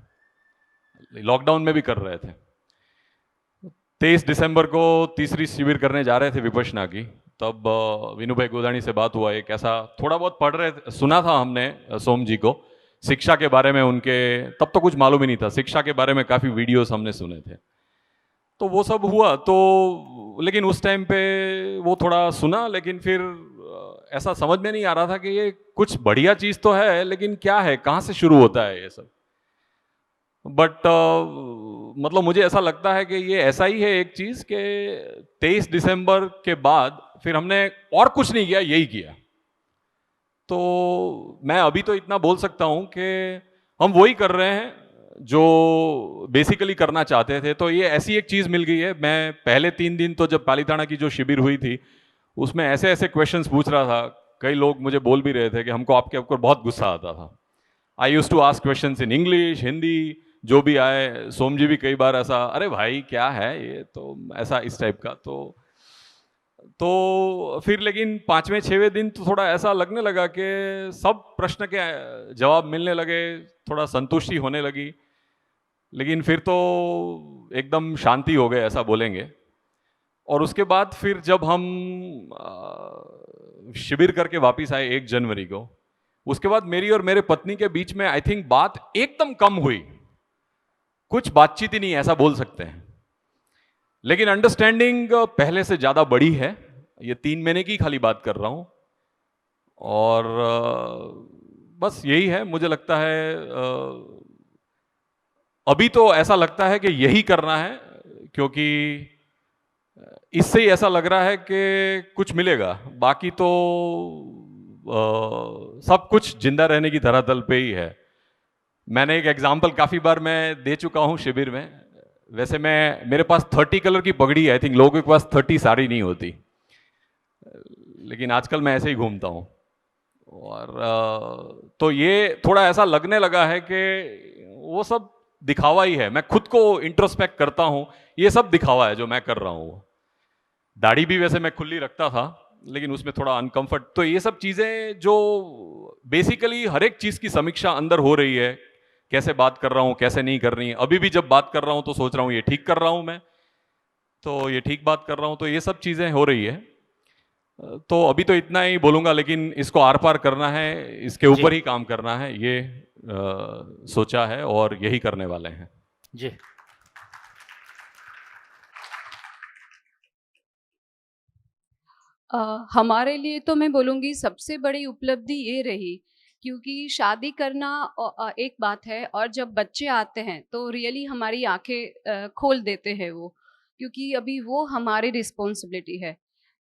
S5: लॉकडाउन में भी कर रहे थे। 23 दिसंबर को तीसरी शिविर करने जा रहे थे विपश्यना की, तब विनू भाई गोदानी से बात हुआ। एक ऐसा थोड़ा बहुत पढ़ रहे थे, सुना था हमने सोम जी को शिक्षा के बारे में, उनके तब तो कुछ मालूम ही नहीं था, शिक्षा के बारे में काफ़ी वीडियोस हमने सुने थे। तो वो सब हुआ, तो लेकिन उस टाइम पे वो थोड़ा सुना, लेकिन फिर ऐसा समझ में नहीं आ रहा था कि ये कुछ बढ़िया चीज़ तो है, लेकिन क्या है, कहाँ से शुरू होता है ये सब। बट मतलब मुझे ऐसा लगता है कि ये ऐसा ही है एक चीज़ कि 23 दिसंबर के बाद फिर हमने और कुछ नहीं किया, यही किया। तो मैं अभी तो इतना बोल सकता हूँ कि हम वही कर रहे हैं जो बेसिकली करना चाहते थे। तो ये ऐसी एक चीज़ मिल गई है। मैं पहले 3 दिन तो जब पालीताना की जो शिविर हुई थी उसमें ऐसे ऐसे क्वेश्चंस पूछ रहा था, कई लोग मुझे बोल भी रहे थे कि हमको आपके ऊपर बहुत गुस्सा आता था। I used to ask questions in English, Hindi, जो भी आए। सोम जी भी कई बार ऐसा, अरे भाई क्या है ये, तो ऐसा इस टाइप का। तो फिर लेकिन 5वें-6वें दिन तो थोड़ा ऐसा लगने लगा कि सब प्रश्न के जवाब मिलने लगे, थोड़ा संतुष्टि होने लगी। लेकिन फिर तो एकदम शांति हो गए ऐसा बोलेंगे। और उसके बाद फिर जब हम शिविर करके वापस आए 1 जनवरी को, उसके बाद मेरी और मेरे पत्नी के बीच में आई थिंक बात एकदम कम हुई, कुछ बातचीत ही नहीं, ऐसा बोल सकते हैं। लेकिन अंडरस्टैंडिंग पहले से ज्यादा बड़ी है। ये 3 महीने की खाली बात कर रहा हूं, और बस यही है। मुझे लगता है अभी तो ऐसा लगता है कि यही करना है, क्योंकि इससे ही ऐसा लग रहा है कि कुछ मिलेगा। बाकी तो सब कुछ जिंदा रहने की धरातल पे ही है। मैंने एक एग्जाम्पल काफ़ी बार मैं दे चुका हूँ शिविर में। वैसे मेरे पास 30 कलर की पगड़ी है, आई थिंक लोगों के पास 30 साड़ी नहीं होती, लेकिन आजकल मैं ऐसे ही घूमता हूँ। और तो ये थोड़ा ऐसा लगने लगा है कि वो सब दिखावा ही है। मैं खुद को इंट्रोस्पेक्ट करता हूं, ये सब दिखावा है जो मैं कर रहा हूं। दाढ़ी भी वैसे मैं खुली रखता था, लेकिन उसमें थोड़ा अनकंफर्ट। तो ये सब चीजें जो बेसिकली हर एक चीज की समीक्षा अंदर हो रही है, कैसे बात कर रहा हूं, कैसे नहीं कर रही है। अभी भी जब बात कर रहा हूं तो सोच रहा हूं ये ठीक कर रहा हूं मैं, तो ये ठीक बात कर रहा हूं, तो ये सब चीजें हो रही है। तो अभी तो इतना ही बोलूंगा, लेकिन इसको आर पार करना है, इसके ऊपर ही काम करना है, ये सोचा है और यही करने वाले हैं
S1: जी।
S6: हमारे लिए तो मैं बोलूँगी सबसे बड़ी उपलब्धि ये रही, क्योंकि शादी करना एक बात है, और जब बच्चे आते हैं तो रियली हमारी आंखें खोल देते हैं वो, क्योंकि अभी वो हमारी रिस्पॉन्सिबिलिटी है।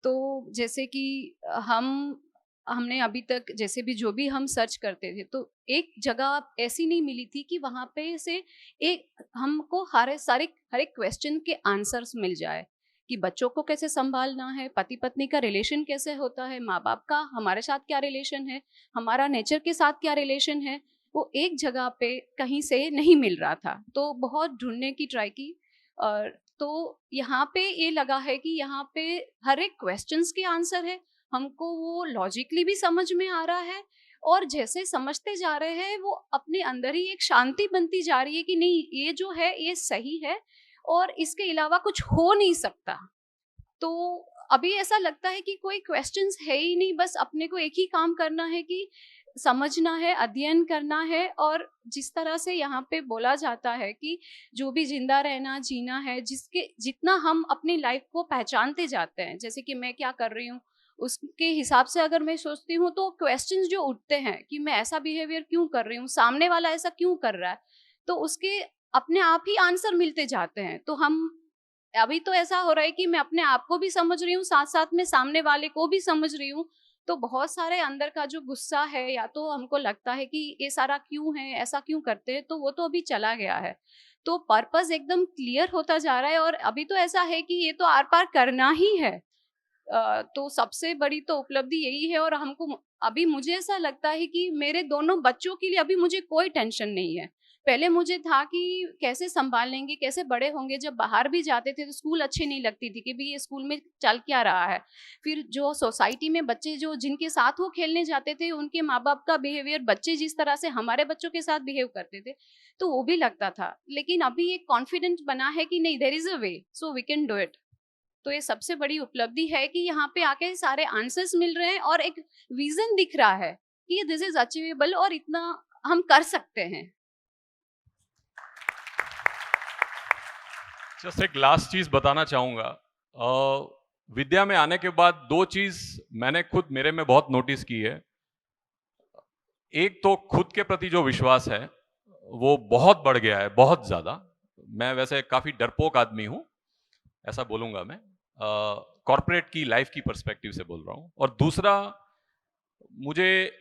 S6: तो जैसे कि हमने अभी तक जैसे भी जो भी हम सर्च करते थे, तो एक जगह ऐसी नहीं मिली थी कि वहाँ पे से एक हमको हर एक क्वेश्चन के आंसर्स मिल जाए, कि बच्चों को कैसे संभालना है, पति पत्नी का रिलेशन कैसे होता है, माँ बाप का हमारे साथ क्या रिलेशन है, हमारा नेचर के साथ क्या रिलेशन है, वो एक जगह पे कहीं से नहीं मिल रहा था। तो बहुत ढूंढने की ट्राई की, और तो यहाँ पे ये लगा है कि यहाँ पे हर एक क्वेश्चंस के आंसर है, हमको वो लॉजिकली भी समझ में आ रहा है, और जैसे समझते जा रहे हैं वो अपने अंदर ही एक शांति बनती जा रही है कि नहीं, ये जो है ये सही है और इसके अलावा कुछ हो नहीं सकता। तो अभी ऐसा लगता है कि कोई क्वेश्चंस है ही नहीं, बस अपने को एक ही काम करना है कि समझना है, अध्ययन करना है। और जिस तरह से यहाँ पे बोला जाता है कि जो भी जिंदा रहना, जीना है, जिसके जितना हम अपनी लाइफ को पहचानते जाते हैं, जैसे कि मैं क्या कर रही हूँ उसके हिसाब से अगर मैं सोचती हूँ, तो क्वेश्चंस जो उठते हैं कि मैं ऐसा बिहेवियर क्यों कर रही हूँ, सामने वाला ऐसा क्यों कर रहा है, तो उसके अपने आप ही आंसर मिलते जाते हैं। तो हम अभी तो ऐसा हो रहा है कि मैं अपने आप को भी समझ रही हूँ, साथ साथ में सामने वाले को भी समझ रही हूँ। तो बहुत सारे अंदर का जो गुस्सा है, या तो हमको लगता है कि ये सारा क्यों है, ऐसा क्यों करते हैं, तो वो तो अभी चला गया है। तो पर्पस एकदम क्लियर होता जा रहा है, और अभी तो ऐसा है कि ये तो आर पार करना ही है। तो सबसे बड़ी तो उपलब्धि यही है। और हमको अभी मुझे ऐसा लगता है कि मेरे दोनों बच्चों के लिए अभी मुझे कोई टेंशन नहीं है। पहले मुझे था कि कैसे संभालेंगे, कैसे बड़े होंगे, जब बाहर भी जाते थे तो स्कूल अच्छी नहीं लगती थी कि भाई ये स्कूल में चल क्या रहा है। फिर जो सोसाइटी में बच्चे जो जिनके साथ वो खेलने जाते थे, उनके माँ बाप का बिहेवियर, बच्चे जिस तरह से हमारे बच्चों के साथ बिहेव करते थे, तो वो भी लगता था। लेकिन अभी एक कॉन्फिडेंस बना है कि नहीं, there is a way, so we can do it. तो ये सबसे बड़ी उपलब्धि है कि यहाँ पे आके सारे आंसर्स मिल रहे हैं, और एक विजन दिख रहा है कि दिस इज अचीवेबल और इतना हम कर सकते हैं।
S5: जस्ट एक लास्ट चीज बताना चाहूंगा। विद्या में आने के बाद दो चीज मैंने खुद मेरे में बहुत नोटिस की है। एक तो खुद के प्रति जो विश्वास है वो बहुत बढ़ गया है, बहुत ज्यादा। मैं वैसे काफी डरपोक आदमी हूं, ऐसा बोलूंगा मैं, कॉर्पोरेट की लाइफ की पर्सपेक्टिव से बोल रहा हूं। और दूसरा, मुझे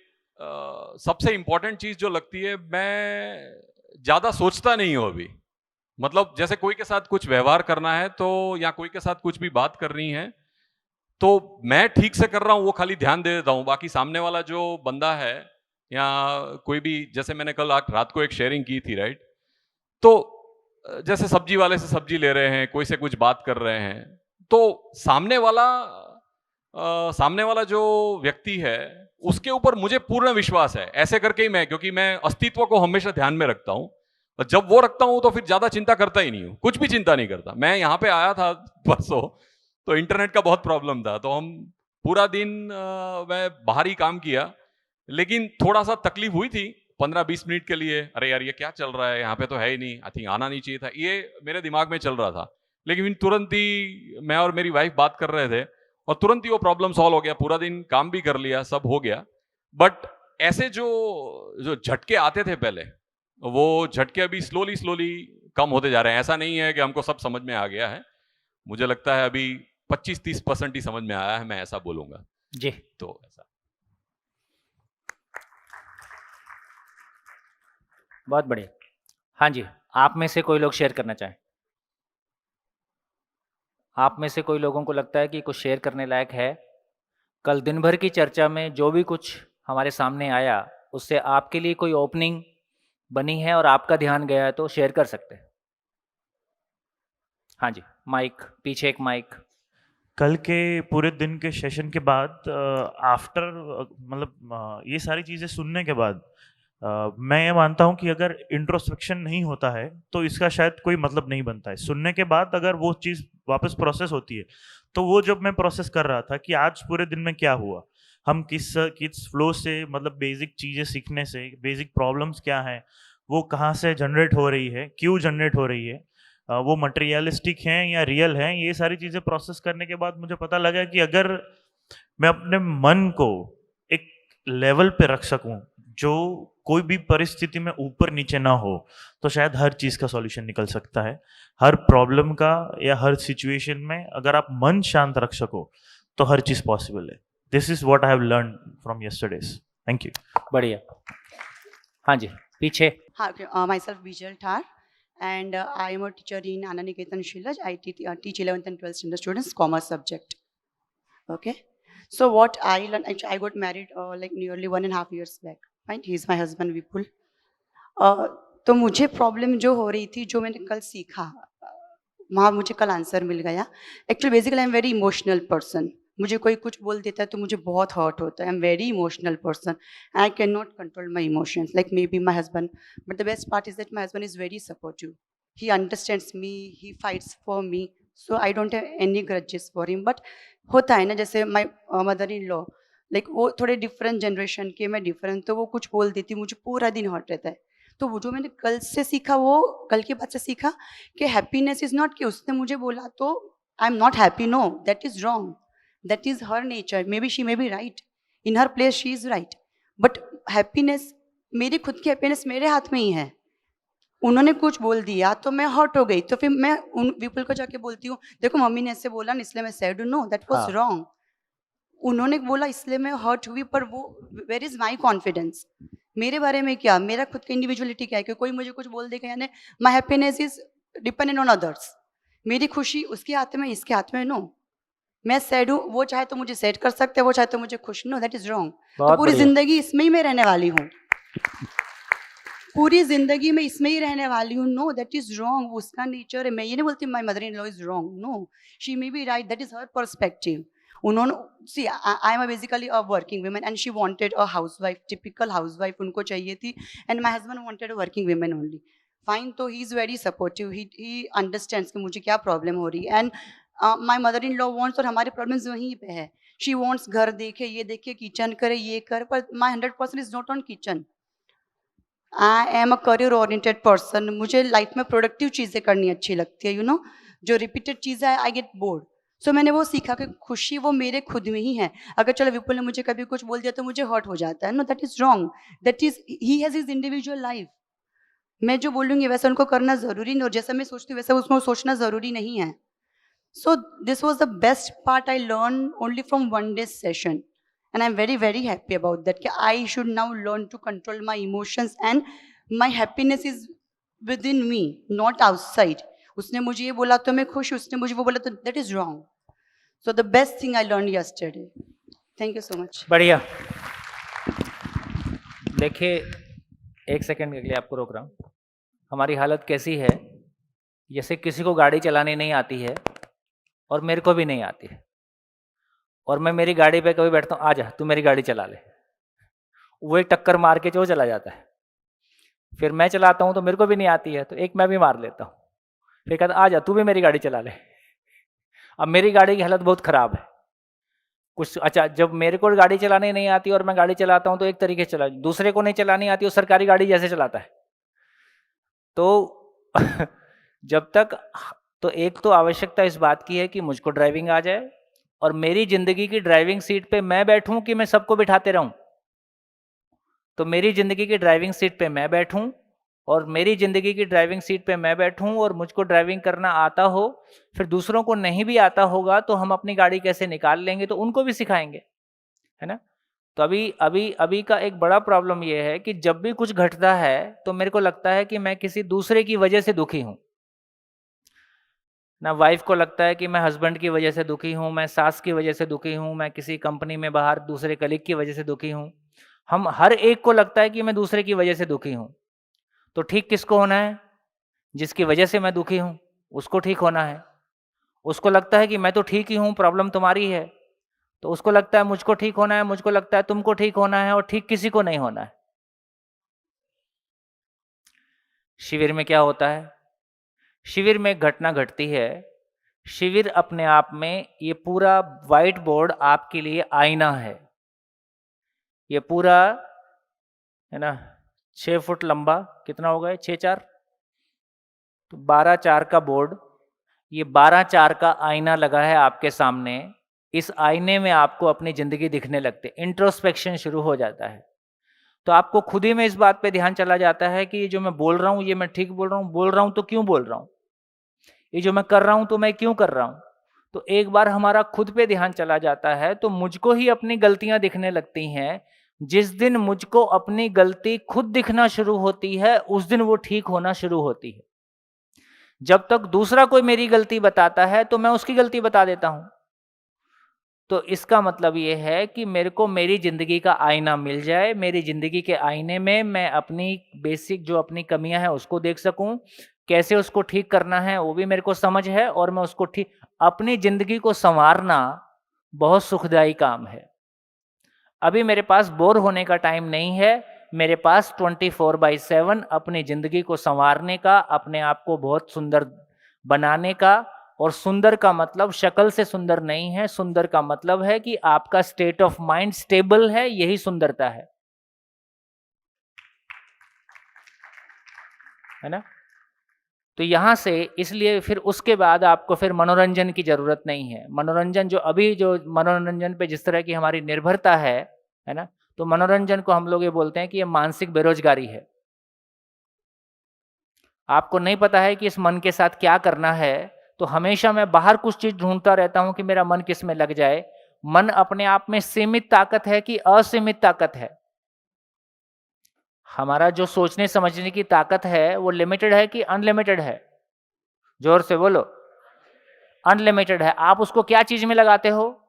S5: सबसे इंपॉर्टेंट चीज जो लगती है, मैं ज्यादा सोचता नहीं हूं अभी। मतलब जैसे कोई के साथ कुछ व्यवहार करना है तो, या कोई के साथ कुछ भी बात करनी है, तो मैं ठीक से कर रहा हूं वो खाली ध्यान दे देता हूं। बाकी सामने वाला जो बंदा है, या कोई भी, जैसे मैंने कल रात को एक शेयरिंग की थी, राइट, तो जैसे सब्जी वाले से सब्जी ले रहे हैं, कोई से कुछ बात कर रहे हैं, तो सामने वाला जो व्यक्ति है उसके ऊपर मुझे पूर्ण विश्वास है, ऐसे करके ही मैं, क्योंकि मैं अस्तित्व को हमेशा ध्यान में रखता हूं, और जब वो रखता हूं तो फिर ज्यादा चिंता करता ही नहीं हूं, कुछ भी चिंता नहीं करता। मैं यहाँ पे आया था परसों, तो इंटरनेट का बहुत प्रॉब्लम था, तो हम पूरा दिन मैं बाहर ही काम किया, लेकिन थोड़ा सा तकलीफ हुई थी 15-20 मिनट के लिए। अरे यार, ये क्या चल रहा है, यहाँ पे तो है ही नहीं, आई थिंक आना नहीं चाहिए था, ये मेरे दिमाग में चल रहा था। लेकिन फिर तुरंत ही मैं और मेरी वाइफ बात कर रहे थे, और तुरंत ही वो प्रॉब्लम सॉल्व हो गया, पूरा दिन काम भी कर लिया, सब हो गया। बट ऐसे जो झटके आते थे पहले, वो झटके अभी स्लोली कम होते जा रहे हैं। ऐसा नहीं है कि हमको सब समझ में आ गया है, मुझे लगता है अभी 25-30% ही समझ में आया है, मैं ऐसा बोलूंगा
S1: जी।
S5: तो ऐसा।
S1: बहुत बढ़िया। हाँ जी, आप में से कोई लोग शेयर करना चाहें? आप में से कोई लोगों को लगता है कि कुछ शेयर करने लायक है? कल दिन भर की चर्चा में जो भी कुछ हमारे सामने आया, उससे आपके लिए कोई ओपनिंग बनी है और आपका ध्यान गया है तो शेयर कर सकते हैं। हाँ जी, माइक पीछे, एक माइक।
S7: कल के पूरे दिन के सेशन के बाद आफ्टर ये सारी चीज़ें सुनने के बाद मैं ये मानता हूँ कि अगर इंट्रोस्पेक्शन नहीं होता है तो इसका शायद कोई मतलब नहीं बनता है। सुनने के बाद अगर वो चीज़ वापस प्रोसेस होती है तो वो जब मैं प्रोसेस कर रहा था कि आज पूरे दिन में क्या हुआ, हम किस फ्लो से, मतलब बेसिक चीज़ें सीखने से, बेसिक प्रॉब्लम्स क्या हैं, वो कहाँ से जनरेट हो रही है, क्यों जनरेट हो रही है, वो मटेरियलिस्टिक हैं या रियल हैं, ये सारी चीज़ें प्रोसेस करने के बाद मुझे पता लगा कि अगर मैं अपने मन को एक लेवल पे रख सकूं जो कोई भी परिस्थिति में ऊपर नीचे ना हो, तो शायद हर चीज़ का सॉल्यूशन निकल सकता है। हर प्रॉब्लम का या हर सिचुएशन में अगर आप मन शांत रख सको तो हर चीज़ पॉसिबल है। This is what I have learn from yesterday's. Thank you.
S1: बढ़िया। हाँ जी, पीछे।
S8: Hi, okay. Myself Bijal Thar, and I am a teacher in Ananiketan Shilaj. I teach 11th and 12th standard students commerce subject. Okay. So what I learned, actually, I got married like nearly 1.5 years back. Right? He is my husband Vipul. तो मुझे problem जो हो रही थी, जो मैंने कल सीखा, वहाँ मुझे कल आंसर मिल गया। Actually basically I am very emotional person. मुझे कोई कुछ बोल देता है तो मुझे बहुत हर्ट होता है। I am very emotional person. I can not control my emotions like may be my husband, but the best part is that my husband is very supportive. He understands me, he fights for me, so I don't have any grudges for him. But होता है ना, जैसे माई mother in law, like वो थोड़े different generation के, मैं different, तो वो कुछ बोल देती, मुझे पूरा दिन हर्ट रहता है। तो वो जो मैंने कल से सीखा, वो कल की बात से सीखा कि हैप्पीनेस इज नॉट कि उसने मुझे बोला तो I am not happy, no, that is wrong, that is her nature, maybe she may be right, in her place she is right, but happiness, मेरी खुद की हैप्पीनेस मेरे हाथ में ही है। उन्होंने कुछ बोल दिया तो मैं हर्ट हो गई, तो फिर मैं उन विपुल को जाके बोलती हूँ, देखो मम्मी ने ऐसे बोला ना इसलिए मैं सैड हूँ, नो, दैट वाज रॉन्ग, उन्होंने बोला इसलिए मैं हर्ट हुई, पर वो वेयर इज माई कॉन्फिडेंस, मेरे बारे में क्या, मेरा खुद का इंडिविजुअलिटी क्या है कि कोई मुझे कुछ बोल देगा, यानी my happiness is dependent on others, मेरी खुशी उसके हाथ में, इसके हाथ में, नो, मैं सैड हूँ, वो चाहे तो मुझे सैड कर सकते हैं, वो चाहे तो मुझे खुश, नो, दैट इज रॉन्ग। तो पूरी जिंदगी इसमें ही मैं रहने वाली हूँ, पूरी जिंदगी में इसमें ही रहने वाली हूँ, नो, दैट इज रॉन्ग, उसका नेचर है। मैं ये नहीं बोलती my mother in law is wrong, no, she may be right, that is her perspective. उन्होंने, see I am basically a working women and she wanted a housewife, typical housewife उनको चाहिए थी, and my husband wanted a working women only, fine. तो he is very supportive, he understands कि मुझे क्या problem हो रही है, and my mother in law wants, और हमारे प्रॉब्लम्स वहीं पे है, शी वांट्स घर देखे, ये देखे, किचन करे, ये कर, पर my 100% is not on kitchen. I am a career oriented person, मुझे लाइफ में प्रोडक्टिव चीज़ें करनी अच्छी लगती है, यू नो, जो रिपीटेड चीज़ें है आई गेट बोर्ड। सो मैंने वो सीखा कि खुशी वो मेरे खुद में ही है। अगर चलो विपुल ने मुझे कभी कुछ बोल दिया तो मुझे हर्ट हो जाता है, no, that is wrong, that is, he has his individual life. मैं जो बोलूँगी वैसा उनको करना ज़रूरी नहीं, और जैसा मैं सोचती हूँ वैसा उसको सोचना ज़रूरी नहीं है। So this was the best part I learn only from one day session, and I'm very very happy about that कि I should now learn to control my emotions and my happiness is within me, not outside। उसने मुझे ये बोला तो मैं खुश, उसने मुझे वो बोला तो that is wrong। So the best thing I learned yesterday। Thank you so much।
S1: बढ़िया। देखिए, एक सेकंड के लिए आपको रोक रहा हूँ। हमारी हालत कैसी है, जैसे किसी को गाड़ी चलानी नहीं आती है और मेरे को भी नहीं आती है, और मैं मेरी गाड़ी पे कभी बैठता हूँ, आ जा तू मेरी गाड़ी चला ले, वो एक टक्कर मार के जो चला जाता है। फिर मैं चलाता हूँ तो मेरे को भी नहीं आती है, तो एक मैं भी मार लेता हूँ, फिर कहता आ जा तू भी मेरी गाड़ी चला ले। अब मेरी गाड़ी की हालत बहुत ख़राब है कुछ। अच्छा, जब मेरे को गाड़ी चलाने नहीं आती और मैं गाड़ी चलाता हूँ तो एक तरीके से चला, दूसरे को नहीं चलानी आती, वो सरकारी गाड़ी जैसे चलाता है। तो जब तक, तो एक तो आवश्यकता इस बात की है कि मुझको ड्राइविंग आ जाए और मेरी जिंदगी की ड्राइविंग सीट पे मैं बैठूं कि मैं सबको बिठाते रहूं। तो मेरी जिंदगी की ड्राइविंग सीट पे मैं बैठूं, और मेरी जिंदगी की ड्राइविंग सीट पे मैं बैठूं और मुझको ड्राइविंग करना आता हो। फिर दूसरों को नहीं भी आता होगा तो हम अपनी गाड़ी कैसे निकाल लेंगे, तो उनको भी सिखाएंगे, है ना। तो अभी का एक बड़ा प्रॉब्लम ये है कि जब भी कुछ घटता है तो मेरे को लगता है कि मैं किसी दूसरे की वजह से दुखी हूं ना। वाइफ को लगता है कि मैं हस्बैंड की वजह से दुखी हूँ, मैं सास की वजह से दुखी हूँ, मैं किसी कंपनी में बाहर दूसरे कलीग की वजह से दुखी हूँ। हम हर एक को लगता है कि मैं दूसरे की वजह से दुखी हूँ, तो ठीक किसको होना है? जिसकी वजह से मैं दुखी हूं, उसको ठीक होना है। उसको लगता है कि मैं तो ठीक ही हूं, प्रॉब्लम तुम्हारी है। तो उसको लगता है मुझको ठीक होना है, मुझको लगता है तुमको ठीक होना है, और ठीक किसी को नहीं होना है। शिविर में क्या होता है? शिविर में एक घटना घटती है। शिविर अपने आप में, ये पूरा व्हाइट बोर्ड आपके लिए आईना है। ये पूरा है ना 6 फुट लंबा, कितना होगा ये? 6×4 तो 12×4 का बोर्ड। ये 12×4 का आईना लगा है आपके सामने। इस आईने में आपको अपनी जिंदगी दिखने लगते, इंट्रोस्पेक्शन शुरू हो जाता है। तो आपको खुद ही में इस बात पे ध्यान चला जाता है कि ये जो मैं बोल रहा हूँ, ये मैं ठीक बोल रहा हूँ तो क्यों बोल रहा हूँ, ये जो मैं कर रहा हूँ तो मैं क्यों कर रहा हूँ। तो एक बार हमारा खुद पे ध्यान चला जाता है तो मुझको ही अपनी गलतियां दिखने लगती हैं। जिस दिन मुझको अपनी गलती खुद दिखना शुरू होती है, उस दिन वो ठीक होना शुरू होती है। जब तक दूसरा कोई मेरी गलती बताता है तो मैं उसकी गलती बता देता हूं। तो इसका मतलब ये है कि मेरे को मेरी जिंदगी का आईना मिल जाए, मेरी जिंदगी के आईने में मैं अपनी बेसिक जो अपनी कमियां हैं उसको देख सकूं, कैसे उसको ठीक करना है वो भी मेरे को समझ है, और मैं उसको ठीक, अपनी जिंदगी को संवारना बहुत सुखदायी काम है। अभी मेरे पास बोर होने का टाइम नहीं है, मेरे पास 24/7 अपनी जिंदगी को संवारने का, अपने आप को बहुत सुंदर बनाने का। और सुंदर का मतलब शक्ल से सुंदर नहीं है, सुंदर का मतलब है कि आपका स्टेट ऑफ माइंड स्टेबल है, यही सुंदरता है ना। तो यहां से इसलिए फिर उसके बाद आपको फिर मनोरंजन की जरूरत नहीं है। मनोरंजन जो अभी जो मनोरंजन पे जिस तरह की हमारी निर्भरता है ना, तो मनोरंजन को हम लोग ये बोलते हैं कि ये मानसिक बेरोजगारी है। आपको नहीं पता है कि इस मन के साथ क्या करना है, तो हमेशा मैं बाहर कुछ चीज ढूंढता रहता हूं कि मेरा मन किस में लग जाए। मन अपने आप में सीमित ताकत है कि असीमित ताकत है? हमारा जो सोचने समझने की ताकत है वो लिमिटेड है कि अनलिमिटेड है? जोर से बोलो। अनलिमिटेड है। आप उसको क्या चीज में लगाते हो?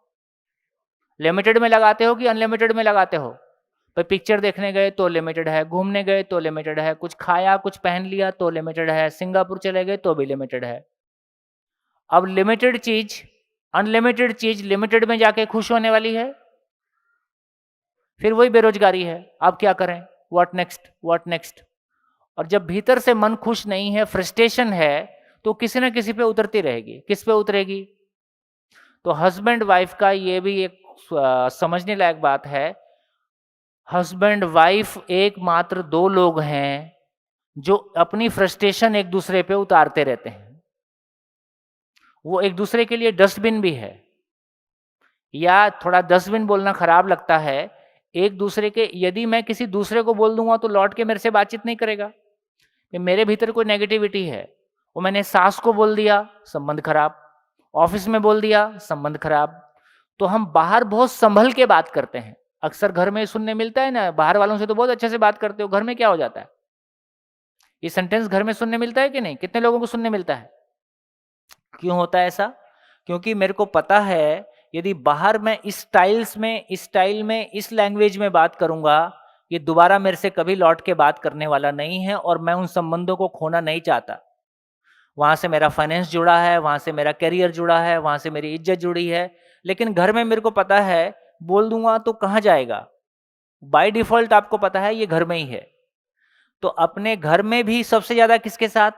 S1: लिमिटेड में लगाते हो कि अनलिमिटेड में लगाते हो? भाई पिक्चर देखने गए तो लिमिटेड है, घूमने गए तो लिमिटेड है, कुछ खाया कुछ पहन लिया तो लिमिटेड है, सिंगापुर चले गए तो भी लिमिटेड है। अब लिमिटेड चीज, अनलिमिटेड चीज लिमिटेड में जाके खुश होने वाली है? फिर वही बेरोजगारी है। अब क्या करें? What next, what next. और जब भीतर से मन खुश नहीं है, फ्रस्ट्रेशन है, तो किसी ना किसी पे उतरती रहेगी। किस पे उतरेगी? तो हस्बैंड वाइफ का ये भी एक समझने लायक बात है। हस्बैंड वाइफ एकमात्र 2 लोग हैं जो अपनी फ्रस्ट्रेशन एक दूसरे पे उतारते रहते हैं। वो एक दूसरे के लिए डस्टबिन भी है, या थोड़ा डस्टबिन बोलना खराब लगता है। एक दूसरे के, यदि मैं किसी दूसरे को बोल दूंगा तो लौट के मेरे से बातचीत नहीं करेगा। मेरे भीतर कोई नेगेटिविटी है, वो मैंने सास को बोल दिया, संबंध खराब। ऑफिस में बोल दिया, संबंध खराब। तो हम बाहर बहुत संभल के बात करते हैं। अक्सर घर में सुनने मिलता है ना, बाहर वालों से तो बहुत अच्छे से बात करते हो, घर में क्या हो जाता है? ये सेंटेंस घर में सुनने मिलता है कि नहीं? कितने लोगों को सुनने मिलता है? क्यों होता है ऐसा? क्योंकि मेरे को पता है यदि बाहर मैं इस स्टाइल में इस लैंग्वेज में बात करूंगा, ये दोबारा मेरे से कभी लौट के बात करने वाला नहीं है, और मैं उन संबंधों को खोना नहीं चाहता। वहां से मेरा फाइनेंस जुड़ा है, वहां से मेरा करियर जुड़ा है, वहां से मेरी इज्जत जुड़ी है। लेकिन घर में मेरे को पता है बोल दूंगा तो कहाँ जाएगा? बाय डिफॉल्ट आपको पता है ये घर में ही है। तो अपने घर में भी सबसे ज्यादा किसके साथ?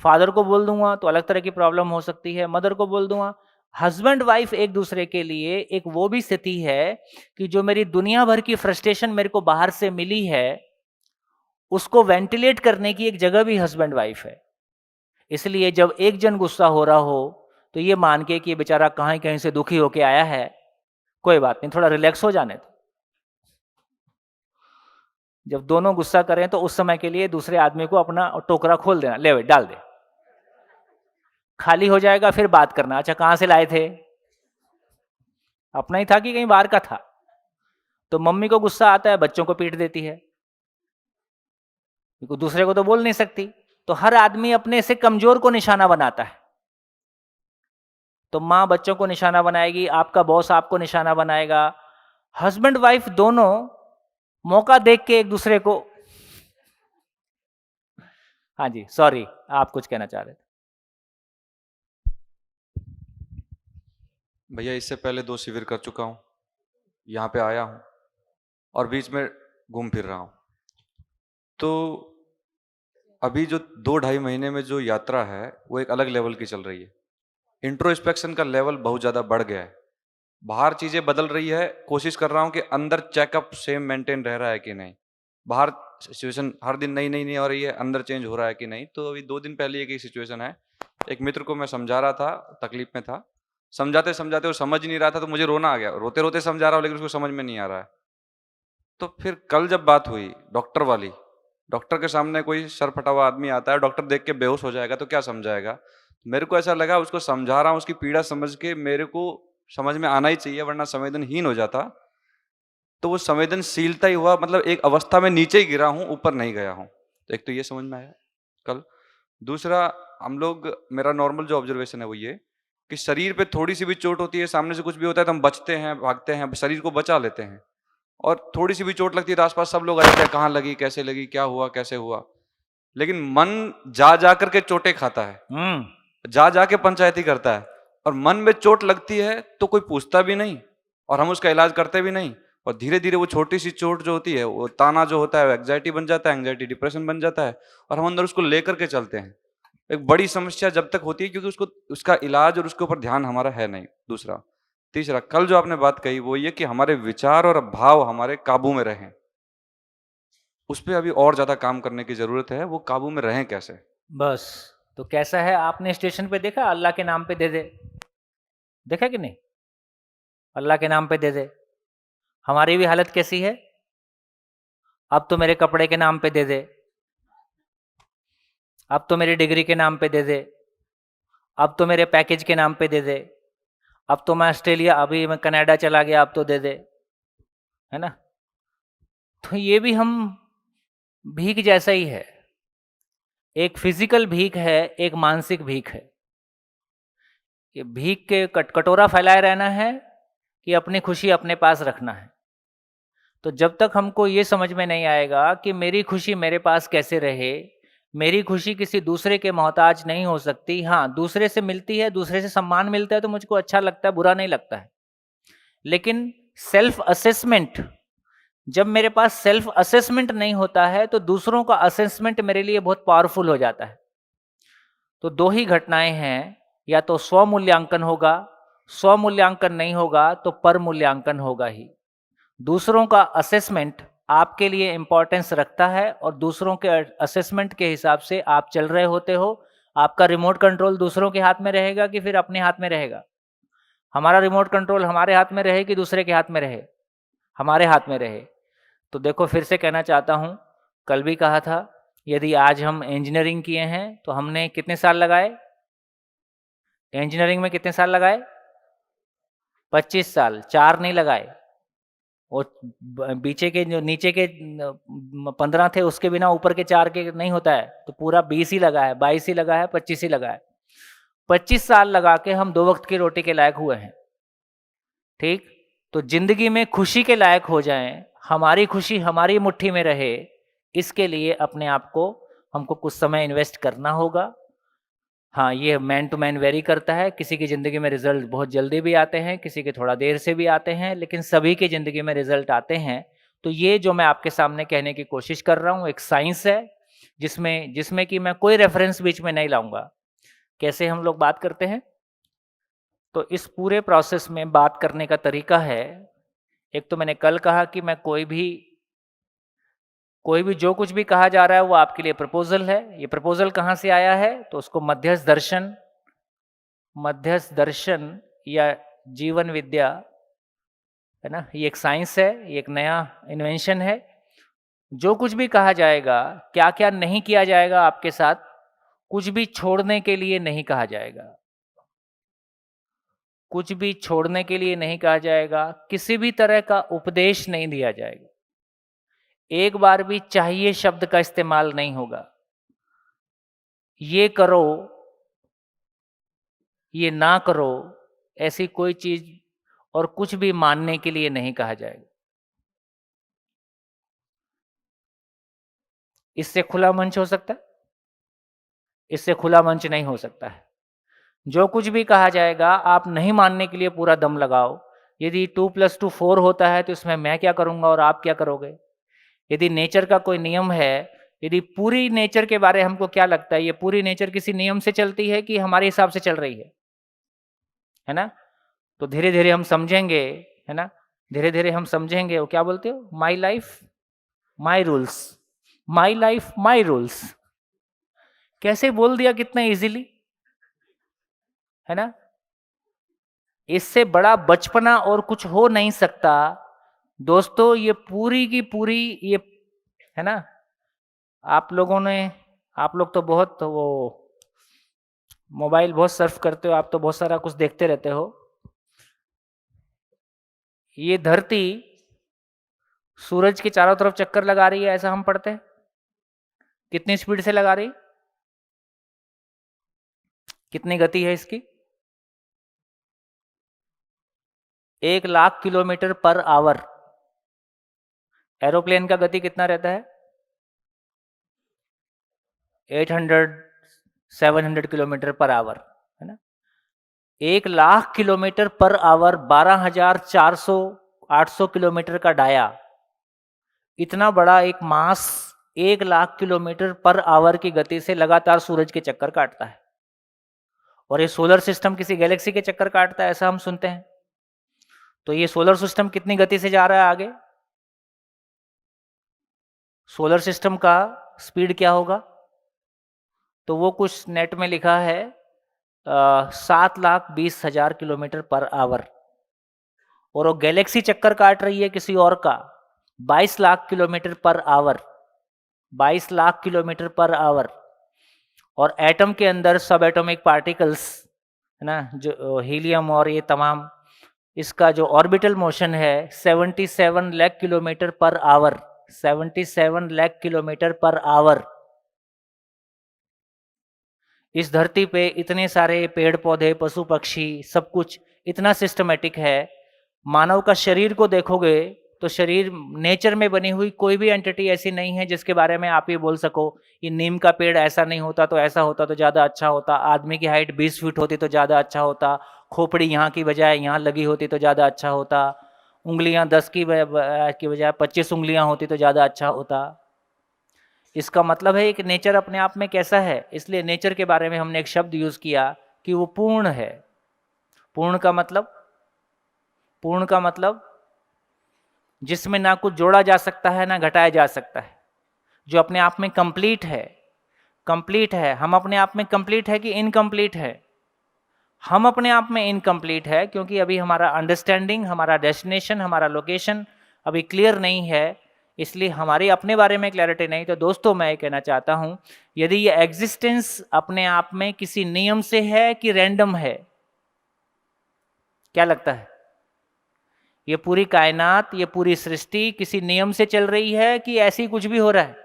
S1: फादर को बोल दूंगा तो अलग तरह की प्रॉब्लम हो सकती है, मदर को बोल दूंगा। हस्बैंड वाइफ एक दूसरे के लिए एक वो भी स्थिति है कि जो मेरी दुनिया भर की फ्रस्ट्रेशन मेरे को बाहर से मिली है, उसको वेंटिलेट करने की एक जगह भी हस्बैंड वाइफ है। इसलिए जब एक जन गुस्सा हो रहा हो तो ये मान के कि ये बेचारा कहीं कहीं से दुखी होके आया है, कोई बात नहीं, थोड़ा रिलैक्स हो जाने दो। जब दोनों गुस्सा करें तो उस समय के लिए दूसरे आदमी को अपना टोकरा खोल देना, ले डाल दे, खाली हो जाएगा, फिर बात करना। अच्छा कहां से लाए थे? अपना ही था कि कहीं बाहर का था? तो मम्मी को गुस्सा आता है, बच्चों को पीट देती है, क्योंकि दूसरे को तो बोल नहीं सकती। तो हर आदमी अपने से कमजोर को निशाना बनाता है। तो माँ बच्चों को निशाना बनाएगी, आपका बॉस आपको निशाना बनाएगा। हस्बैंड वाइफ दोनों मौका देख के एक दूसरे को हाँ जी, सॉरी, आप कुछ कहना चाह रहे थे।
S9: भैया इससे पहले 2 शिविर कर चुका हूँ, यहाँ पे आया हूँ और बीच में घूम फिर रहा हूँ। तो अभी जो 2-2.5 महीने में जो यात्रा है वो एक अलग लेवल की चल रही है। इंट्रोस्पेक्शन का लेवल बहुत ज़्यादा बढ़ गया है। बाहर चीज़ें बदल रही है, कोशिश कर रहा हूँ कि अंदर चेकअप सेम मेंटेन रह रहा है कि नहीं। बाहर सिचुएशन हर दिन नई नई नहीं हो रही है, अंदर चेंज हो रहा है कि नहीं। तो अभी 2 दिन पहले एक सिचुएशन है, एक मित्र को मैं समझा रहा था, तकलीफ में था, समझाते समझाते वो समझ नहीं रहा था, तो मुझे रोना आ गया। रोते रोते समझा रहा हूँ लेकिन उसको समझ में नहीं आ रहा है। तो फिर कल जब बात हुई डॉक्टर वाली, डॉक्टर के सामने कोई सर फटा हुआ आदमी आता है, डॉक्टर देख के बेहोश हो जाएगा तो क्या समझाएगा। मेरे को ऐसा लगा उसको समझा रहा हूँ, उसकी पीड़ा समझ के मेरे को समझ में आना ही चाहिए, वरना संवेदनहीन हो जाता। तो वो संवेदनशीलता ही हुआ, मतलब एक अवस्था में नीचे ही गिरा हूँ, ऊपर नहीं गया हूँ। तो एक तो ये समझ में आया कल। दूसरा, हम लोग, मेरा नॉर्मल जो ऑब्जर्वेशन है वो ये कि शरीर पे थोड़ी सी भी चोट होती है, सामने से कुछ भी होता है तो हम बचते हैं, भागते हैं, शरीर को बचा लेते हैं। और थोड़ी सी भी चोट लगती है तो आसपास सब लोग आ जाते हैं, कहाँ लगी, कैसे लगी, क्या हुआ, कैसे हुआ। लेकिन मन जा जा करके चोटें खाता है, जा जा के पंचायती करता है, और मन में चोट लगती है तो कोई पूछता भी नहीं और हम उसका इलाज करते भी नहीं। और धीरे धीरे वो छोटी सी चोट जो होती है, वो ताना जो होता है वो एंग्जाइटी बन जाता है, एंग्जाइटी डिप्रेशन बन जाता है, और हम अंदर उसको लेकर के चलते हैं। एक बड़ी समस्या जब तक होती है क्योंकि उसको, उसका इलाज और उसके ऊपर ध्यान हमारा है नहीं। दूसरा, तीसरा, कल जो आपने बात कही वो ये कि हमारे विचार और भाव हमारे काबू में रहें, उस पर अभी और ज्यादा काम करने की जरूरत है। वो काबू में रहें कैसे?
S1: बस, तो कैसा है, आपने स्टेशन पे देखा अल्लाह के नाम पे दे दे, देखा कि नहीं? अल्लाह के नाम पे दे दे। हमारी भी हालत कैसी है? अब तो मेरे कपड़े के नाम पे दे दे, अब तो मेरी डिग्री के नाम पे दे दे, अब तो मेरे पैकेज के नाम पे दे दे, अब तो मैं ऑस्ट्रेलिया, अभी मैं कनाडा चला गया, अब तो दे दे, है ना? तो ये भी हम भीख जैसा ही है। एक फिजिकल भीख है, एक मानसिक भीख है। कि भीख के कटोरा फैलाए रहना है कि अपनी खुशी अपने पास रखना है। तो जब तक हमको ये समझ में नहीं आएगा कि मेरी खुशी मेरे पास कैसे रहे, मेरी खुशी किसी दूसरे के मोहताज नहीं हो सकती। हाँ, दूसरे से मिलती है, दूसरे से सम्मान मिलता है तो मुझको अच्छा लगता है, बुरा नहीं लगता है। लेकिन सेल्फ असेसमेंट, जब मेरे पास सेल्फ असेसमेंट नहीं होता है तो दूसरों का असेसमेंट मेरे लिए बहुत पावरफुल हो जाता है। तो 2 ही घटनाएं हैं, या तो स्व मूल्यांकन होगा, स्व मूल्यांकन नहीं होगा तो पर मूल्यांकन होगा ही। दूसरों का असेसमेंट आपके लिए इंपॉर्टेंस रखता है और दूसरों के असेसमेंट के हिसाब से आप चल रहे होते हो। आपका रिमोट कंट्रोल दूसरों के हाथ में रहेगा कि फिर अपने हाथ में रहेगा? हमारा रिमोट कंट्रोल हमारे हाथ में रहे कि दूसरे के हाथ में रहे? हमारे हाथ में रहे। तो देखो, फिर से कहना चाहता हूं, कल भी कहा था, यदि आज हम इंजीनियरिंग किए हैं तो हमने कितने साल लगाए? इंजीनियरिंग में कितने साल लगाए? 25 साल, 4 नहीं लगाए। वो पीछे के जो नीचे के 15 थे उसके बिना ऊपर के 4 के नहीं होता है। तो पूरा 20 ही लगा है, 22 ही लगा है, 25 ही लगा है। 25 साल लगा के हम 2 वक्त की रोटी के लायक हुए हैं। ठीक, तो जिंदगी में खुशी के लायक हो जाएं, हमारी खुशी हमारी मुट्ठी में रहे, इसके लिए अपने आप को हमको कुछ समय इन्वेस्ट करना होगा। हाँ, ये मैन टू मैन वेरी करता है। किसी की ज़िंदगी में रिजल्ट बहुत जल्दी भी आते हैं, किसी के थोड़ा देर से भी आते हैं, लेकिन सभी की ज़िंदगी में रिजल्ट आते हैं। तो ये जो मैं आपके सामने कहने की कोशिश कर रहा हूँ एक साइंस है, जिसमें कि मैं कोई रेफरेंस बीच में नहीं लाऊंगा। कैसे हम लोग बात करते हैं, तो इस पूरे प्रोसेस में बात करने का तरीका है, एक तो मैंने कल कहा कि मैं कोई भी जो कुछ भी कहा जा रहा है वो आपके लिए प्रपोजल है। ये प्रपोजल कहाँ से आया है, तो उसको मध्यस्थ दर्शन या जीवन विद्या, है ना, ये एक साइंस है, ये एक नया इन्वेंशन है। जो कुछ भी कहा जाएगा, क्या क्या नहीं किया जाएगा आपके साथ, कुछ भी छोड़ने के लिए नहीं कहा जाएगा, कुछ भी छोड़ने के लिए नहीं कहा जाएगा, किसी भी तरह का उपदेश नहीं दिया जाएगा, एक बार भी चाहिए शब्द का इस्तेमाल नहीं होगा। ये करो, ये ना करो, ऐसी कोई चीज और कुछ भी मानने के लिए नहीं कहा जाएगा। इससे खुला मंच हो सकता है। इससे खुला मंच नहीं हो सकता है। जो कुछ भी कहा जाएगा आप नहीं मानने के लिए पूरा दम लगाओ। यदि 2+2 4 होता है तो इसमें मैं क्या करूँगा और आप क्या करोगे? यदि नेचर का कोई नियम है, यदि पूरी नेचर के बारे हमको क्या लगता है, ये पूरी नेचर किसी नियम से चलती है कि हमारे हिसाब से चल रही है ना? तो धीरे-धीरे हम समझेंगे, है ना? धीरे-धीरे हम समझेंगे। वो क्या बोलते हो? My life my rules, my life my rules. कैसे बोल दिया कितना इजीली, है ना? इससे बड़ा बचपना और कुछ हो नहीं सकता। दोस्तों ये पूरी की पूरी ये, है ना? आप लोग तो बहुत वो मोबाइल बहुत सर्फ करते हो, आप तो बहुत सारा कुछ देखते रहते हो। ये धरती सूरज के चारों तरफ चक्कर लगा रही है, ऐसा हम पढ़ते हैं। कितनी स्पीड से लगा रही? कितनी गति है इसकी? 1,00,000 किलोमीटर पर आवर। एरोप्लेन का गति कितना रहता है? 800-700 किलोमीटर पर आवर, है ना? 1,00,000 किलोमीटर पर आवर, 12,400-800 किलोमीटर का डाया, इतना बड़ा एक मास 1,00,000 किलोमीटर पर आवर की गति से लगातार सूरज के चक्कर काटता है। और ये सोलर सिस्टम किसी गैलेक्सी के चक्कर काटता है, ऐसा हम सुनते हैं। तो ये सोलर सिस्टम कितनी गति से जा रहा है आगे? सोलर सिस्टम का स्पीड क्या होगा? तो वो कुछ नेट में लिखा है 7,20,000 किलोमीटर पर आवर। और वो गैलेक्सी चक्कर काट रही है किसी और का 22,00,000 kilometre per hour, 22,00,000 kilometre per hour. और एटम के अंदर सब एटॉमिक पार्टिकल्स, है ना, जो हीलियम और ये तमाम, इसका जो ऑर्बिटल मोशन है 77 lakh kilometre per hour, 77 lakh kilometre per hour. इस धरती पे इतने सारे पेड़ पौधे, पशु पक्षी, सब कुछ इतना सिस्टमेटिक है। मानव का शरीर को देखोगे तो शरीर, नेचर में बनी हुई कोई भी एंटिटी ऐसी नहीं है जिसके बारे में आप ये बोल सको ये नीम का पेड़ ऐसा नहीं होता तो ऐसा होता तो ज़्यादा अच्छा होता, आदमी की हाइट 20 फीट होती तो ज़्यादा अच्छा होता, खोपड़ी यहाँ की बजाय यहाँ लगी होती तो ज़्यादा अच्छा होता, उंगलियाँ 10 की बजाय 25 उंगलियाँ होती तो ज़्यादा अच्छा होता। इसका मतलब है कि नेचर अपने आप में कैसा है। इसलिए नेचर के बारे में हमने एक शब्द यूज़ किया कि वो पूर्ण है। पूर्ण का मतलब, पूर्ण का मतलब जिसमें ना कुछ जोड़ा जा सकता है ना घटाया जा सकता है, जो अपने आप में कंप्लीट है। कंप्लीट है, हम अपने आप में कंप्लीट है कि इनकम्प्लीट है? हम अपने आप में इनकम्प्लीट है क्योंकि अभी हमारा अंडरस्टैंडिंग, हमारा डेस्टिनेशन, हमारा लोकेशन अभी क्लियर नहीं है, इसलिए हमारी अपने बारे में क्लैरिटी नहीं। तो दोस्तों मैं ये कहना चाहता हूँ, यदि ये एग्जिस्टेंस अपने आप में किसी नियम से है कि रैंडम है? क्या लगता है? ये पूरी कायनात, ये पूरी सृष्टि किसी नियम से चल रही है कि ऐसी कुछ भी हो रहा है?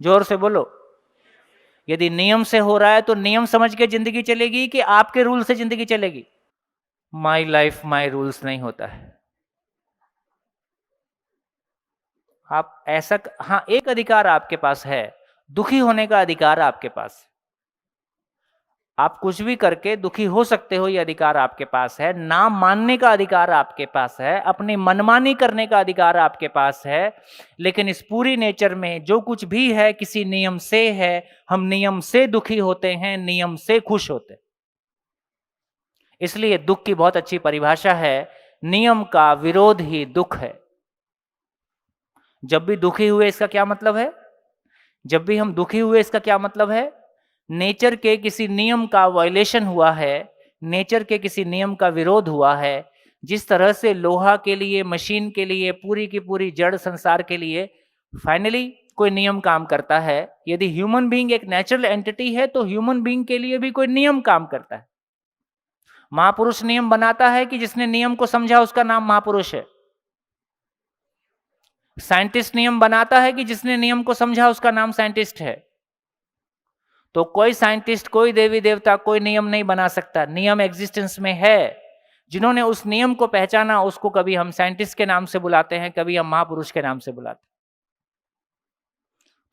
S1: जोर से बोलो। यदि नियम से हो रहा है तो नियम समझ के जिंदगी चलेगी कि आपके रूल से जिंदगी चलेगी? माई लाइफ माई रूल्स नहीं होता है। आप ऐसा, हाँ, एक अधिकार आपके पास है, दुखी होने का अधिकार आपके पास। आप कुछ भी करके दुखी हो सकते हो, ये अधिकार आपके पास है। ना मानने का अधिकार आपके पास है, अपनी मनमानी करने का अधिकार आपके पास है। लेकिन इस पूरी नेचर में जो कुछ भी है किसी नियम से है। हम नियम से दुखी होते हैं, नियम से खुश होते हैं। इसलिए दुख की बहुत अच्छी परिभाषा है, नियम का विरोध ही दुख है। जब भी दुखी हुए इसका क्या मतलब है? जब भी हम दुखी हुए इसका क्या मतलब है? नेचर के किसी नियम का वायलेशन हुआ है, नेचर के किसी नियम का विरोध हुआ है। जिस तरह से लोहा के लिए, मशीन के लिए, पूरी की पूरी जड़ संसार के लिए फाइनली कोई नियम काम करता है, यदि ह्यूमन बीइंग एक नेचुरल एंटिटी है तो ह्यूमन बीइंग के लिए भी कोई नियम काम करता है। महापुरुष नियम बनाता है कि जिसने नियम को समझा उसका नाम महापुरुष है। साइंटिस्ट नियम बनाता है कि जिसने नियम को समझा उसका नाम साइंटिस्ट है। तो कोई साइंटिस्ट, कोई देवी देवता कोई नियम नहीं बना सकता। नियम एग्जिस्टेंस में है। जिन्होंने उस नियम को पहचाना उसको कभी हम साइंटिस्ट के नाम से बुलाते हैं, कभी हम महापुरुष के नाम से बुलाते हैं।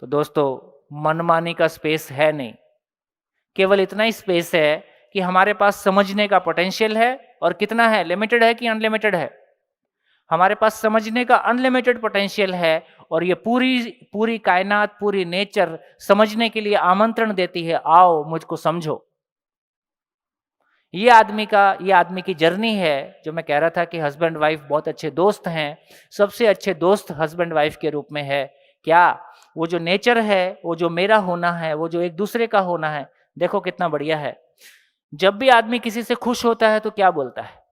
S1: तो दोस्तों मनमानी का स्पेस है नहीं। केवल इतना ही स्पेस है कि हमारे पास समझने का पोटेंशियल है, और कितना है, लिमिटेड है कि अनलिमिटेड है? हमारे पास समझने का अनलिमिटेड पोटेंशियल है, और ये पूरी कायनात, पूरी नेचर समझने के लिए आमंत्रण देती है, आओ मुझको समझो। ये आदमी की जर्नी है। जो मैं कह रहा था कि हस्बैंड वाइफ बहुत अच्छे दोस्त हैं, सबसे अच्छे दोस्त हस्बैंड वाइफ के रूप में है क्या? वो जो नेचर है, वो जो मेरा होना है, वो जो एक दूसरे का होना है, देखो कितना बढ़िया है। जब भी आदमी किसी से खुश होता है तो क्या बोलता है?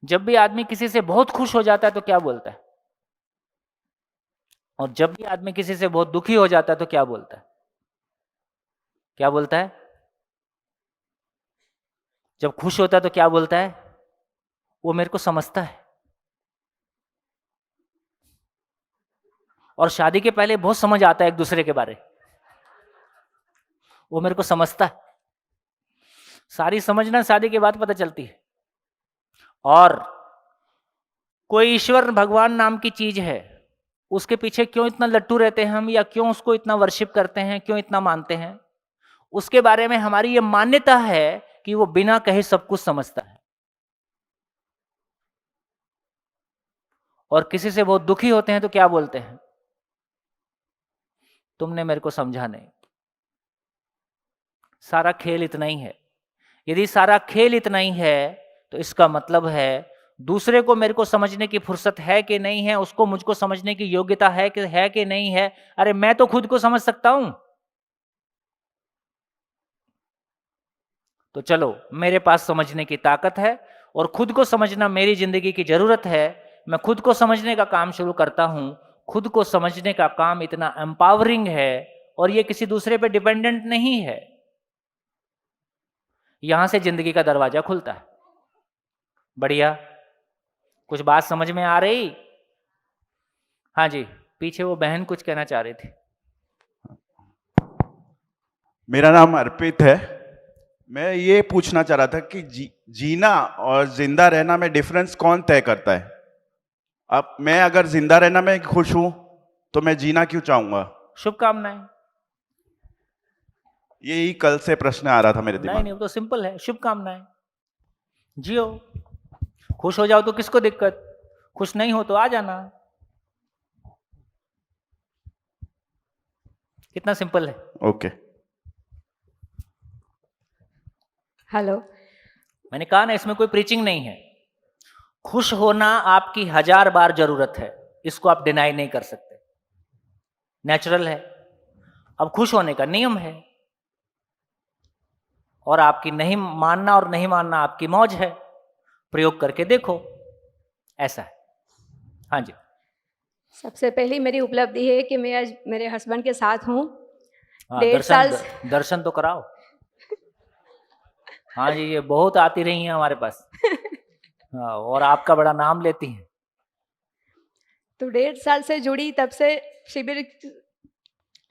S1: जब भी आदमी किसी से बहुत खुश हो जाता है तो क्या बोलता है? और जब भी आदमी किसी से बहुत दुखी हो जाता है तो क्या बोलता है? क्या बोलता है? जब खुश होता है तो क्या बोलता है? वो मेरे को समझता है। और शादी के पहले बहुत समझ आता है एक दूसरे के बारे, वो मेरे को समझता है। सारी समझना शादी के बाद पता चलती है। और कोई ईश्वर भगवान नाम की चीज है, उसके पीछे क्यों इतना लट्टू रहते हैं हम, या क्यों उसको इतना वर्शिप करते हैं, क्यों इतना मानते हैं? उसके बारे में हमारी ये मान्यता है कि वो बिना कहे सब कुछ समझता है। और किसी से बहुत दुखी होते हैं तो क्या बोलते हैं? तुमने मेरे को समझा नहीं। सारा खेल इतना ही है। यदि सारा खेल इतना ही है तो इसका मतलब है दूसरे को मेरे को समझने की फुर्सत है कि नहीं है, उसको मुझको समझने की योग्यता है कि नहीं है। अरे मैं तो खुद को समझ सकता हूं। तो चलो, मेरे पास समझने की ताकत है और खुद को समझना मेरी जिंदगी की जरूरत है। मैं खुद को समझने का काम शुरू करता हूं। खुद को समझने का काम इतना एम्पावरिंग है और ये किसी दूसरे पे डिपेंडेंट नहीं है। यहां से जिंदगी का दरवाजा खुलता है। बढ़िया, कुछ बात समझ में आ रही? हाँ जी, पीछे वो बहन कुछ कहना चाह रही थी।
S10: मेरा नाम अर्पित है। मैं ये पूछना चाह रहा था कि जीना और जिंदा रहना में डिफरेंस कौन तय करता है? अब मैं अगर जिंदा रहना में खुश हूं तो मैं जीना क्यों चाहूंगा?
S1: शुभकामनाएं।
S10: यही कल से प्रश्न आ रहा था मेरे दिमाग में।
S1: नहीं, वो तो सिंपल है। शुभकामनाएं, जियो। खुश हो जाओ तो किसको दिक्कत, खुश नहीं हो तो आ जाना। कितना सिंपल है।
S10: ओके।
S11: हेलो।
S1: मैंने कहा ना, इसमें कोई प्रीचिंग नहीं है। खुश होना आपकी 1000 बार जरूरत है, इसको आप डिनाई नहीं कर सकते। नेचुरल है। अब खुश होने का नियम है, और आपकी नहीं मानना और नहीं मानना आपकी मौज है। प्रयोग करके देखो, ऐसा है। हाँ जी।
S11: सबसे पहली मेरी उपलब्धि है कि मैं आज मेरे हस्बैंड के साथ हूँ।
S1: हाँ,
S11: 1.5 साल
S1: दर्शन तो कराओ। हाँ जी, ये बहुत आती रही हैं हमारे पास। हाँ, और आपका बड़ा नाम लेती हैं।
S11: तो 1.5 साल से जुड़ी, तब से शिविर,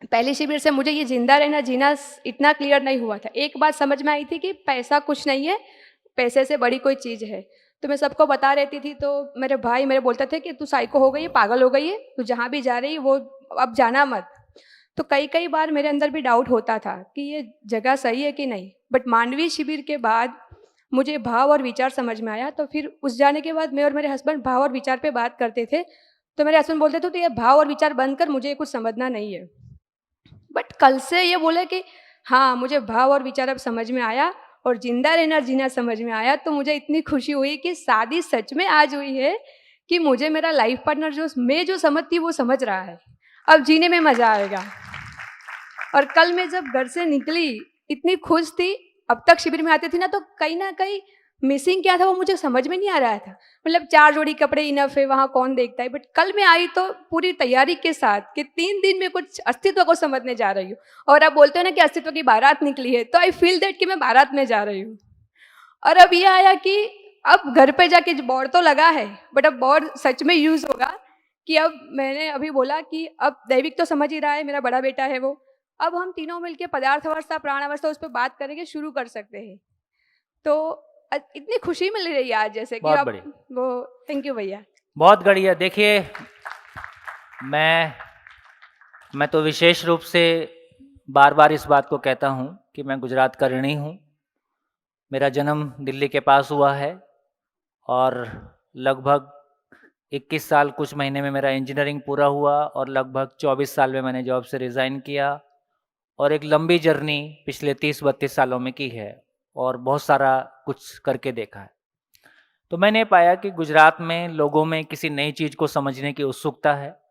S11: पहली शिविर से मुझे ये जिंदा रहना जीना इतना क्लियर नहीं हुआ था। एक बात समझ में आई थी कि पैसा कुछ नहीं है, पैसे से बड़ी कोई चीज़ है। तो मैं सबको बता रहती थी, तो मेरे भाई मेरे बोलते थे कि तू साइको हो गई है, पागल हो गई है, तू जहाँ भी जा रही है वो अब जाना मत। तो कई बार मेरे अंदर भी डाउट होता था कि ये जगह सही है कि नहीं। बट मानवीय शिविर के बाद मुझे भाव और विचार समझ में आया। तो फिर उस जाने के बाद मैं और मेरे हस्बैंड भाव और विचार पे बात करते थे। तो मेरे हस्बैंड बोलते थे तो ये भाव और विचार बंद कर, मुझे कुछ समझना नहीं है। बट कल से ये बोले कि हाँ, मुझे भाव और विचार अब समझ में आया और जिंदा रहना जीना समझ में आया। तो मुझे इतनी खुशी हुई कि शादी सच में आज हुई है कि मुझे मेरा लाइफ पार्टनर जो मैं जो समझती वो समझ रहा है। अब जीने में मज़ा आएगा। और कल मैं जब घर से निकली इतनी खुश थी। अब तक शिविर में आती थी ना, तो कहीं ना कहीं मिसिंग क्या था वो मुझे समझ में नहीं आ रहा था। मतलब 4 जोड़ी कपड़े इनफ है, वहाँ कौन देखता है। बट कल मैं आई तो पूरी तैयारी के साथ कि 3 दिन में कुछ अस्तित्व को समझने जा रही हूँ। और आप बोलते हो ना कि अस्तित्व की बारात निकली है, तो आई फील दैट कि मैं बारात में जा रही हूँ। और अब ये आया कि अब घर पे जाके बोर्ड तो लगा है, बट अब बोर्ड सच में यूज़ होगा। कि अब मैंने अभी बोला कि अब दैविक तो समझ ही रहा है, मेरा बड़ा बेटा है वो। अब हम तीनों मिलके पदार्थ अवस्था प्राण अवस्था उस पर बात करेंगे, शुरू कर सकते हैं। तो इतनी खुशी मिल रही है आज, जैसे कि अब वो। थैंक यू भैया,
S1: बहुत बढ़िया। देखिए, मैं तो विशेष रूप से बार बार इस बात को कहता हूँ कि मैं गुजरात का ऋणी हूँ। मेरा जन्म दिल्ली के पास हुआ है और लगभग 21 साल कुछ महीने में मेरा इंजीनियरिंग पूरा हुआ और लगभग 24 साल में मैंने जॉब से रिज़ाइन किया और एक लंबी जर्नी पिछले 30-32 सालों में की है और बहुत सारा कुछ करके देखा है। तो मैंने पाया कि गुजरात में लोगों में किसी नई चीज़ को समझने की उत्सुकता है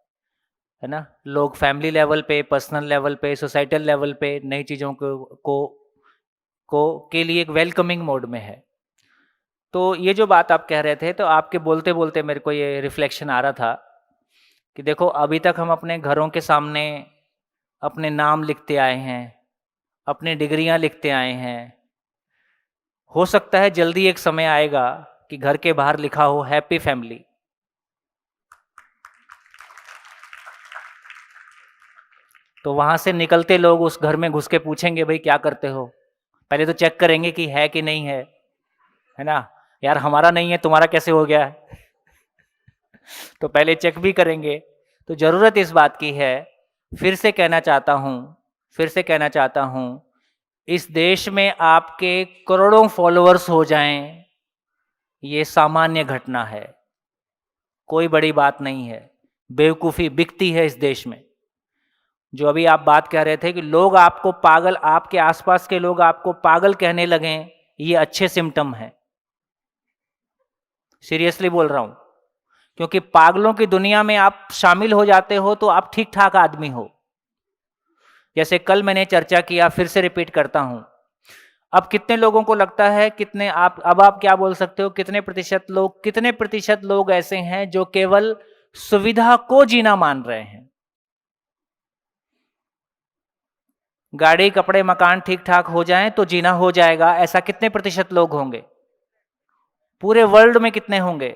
S1: ना। लोग फैमिली लेवल पे, पर्सनल लेवल पे, सोसाइटल लेवल पे नई चीज़ों के लिए एक वेलकमिंग मोड में है। तो ये जो बात आप कह रहे थे, तो आपके बोलते बोलते मेरे को ये रिफ्लेक्शन आ रहा था कि देखो अभी तक हम अपने घरों के सामने अपने नाम लिखते आए हैं, अपनी डिग्रियां लिखते आए हैं। हो सकता है जल्दी एक समय आएगा कि घर के बाहर लिखा हो हैप्पी फैमिली। तो वहां से निकलते लोग उस घर में घुस के पूछेंगे भाई क्या करते हो। पहले तो चेक करेंगे कि है कि नहीं है ना। यार हमारा नहीं है, तुम्हारा कैसे हो गया है तो पहले चेक भी करेंगे। तो जरूरत इस बात की है, फिर से कहना चाहता हूं, इस देश में आपके करोड़ों फॉलोअर्स हो जाएं, ये सामान्य घटना है, कोई बड़ी बात नहीं है। बेवकूफ़ी बिकती है इस देश में। जो अभी आप बात कह रहे थे कि लोग आपको पागल, आपके आसपास के लोग आपको पागल कहने लगें, ये अच्छे सिम्टम है। सीरियसली बोल रहा हूं, क्योंकि पागलों की दुनिया में आप शामिल हो जाते हो तो आप ठीक ठाक आदमी हो। जैसे कल मैंने चर्चा किया, फिर से रिपीट करता हूं। अब कितने लोगों को लगता है, अब आप क्या बोल सकते हो, कितने प्रतिशत लोग ऐसे हैं जो केवल सुविधा को जीना मान रहे हैं। गाड़ी, कपड़े, मकान ठीक ठाक हो जाएं तो जीना हो जाएगा, ऐसा कितने प्रतिशत लोग होंगे? पूरे वर्ल्ड में कितने होंगे?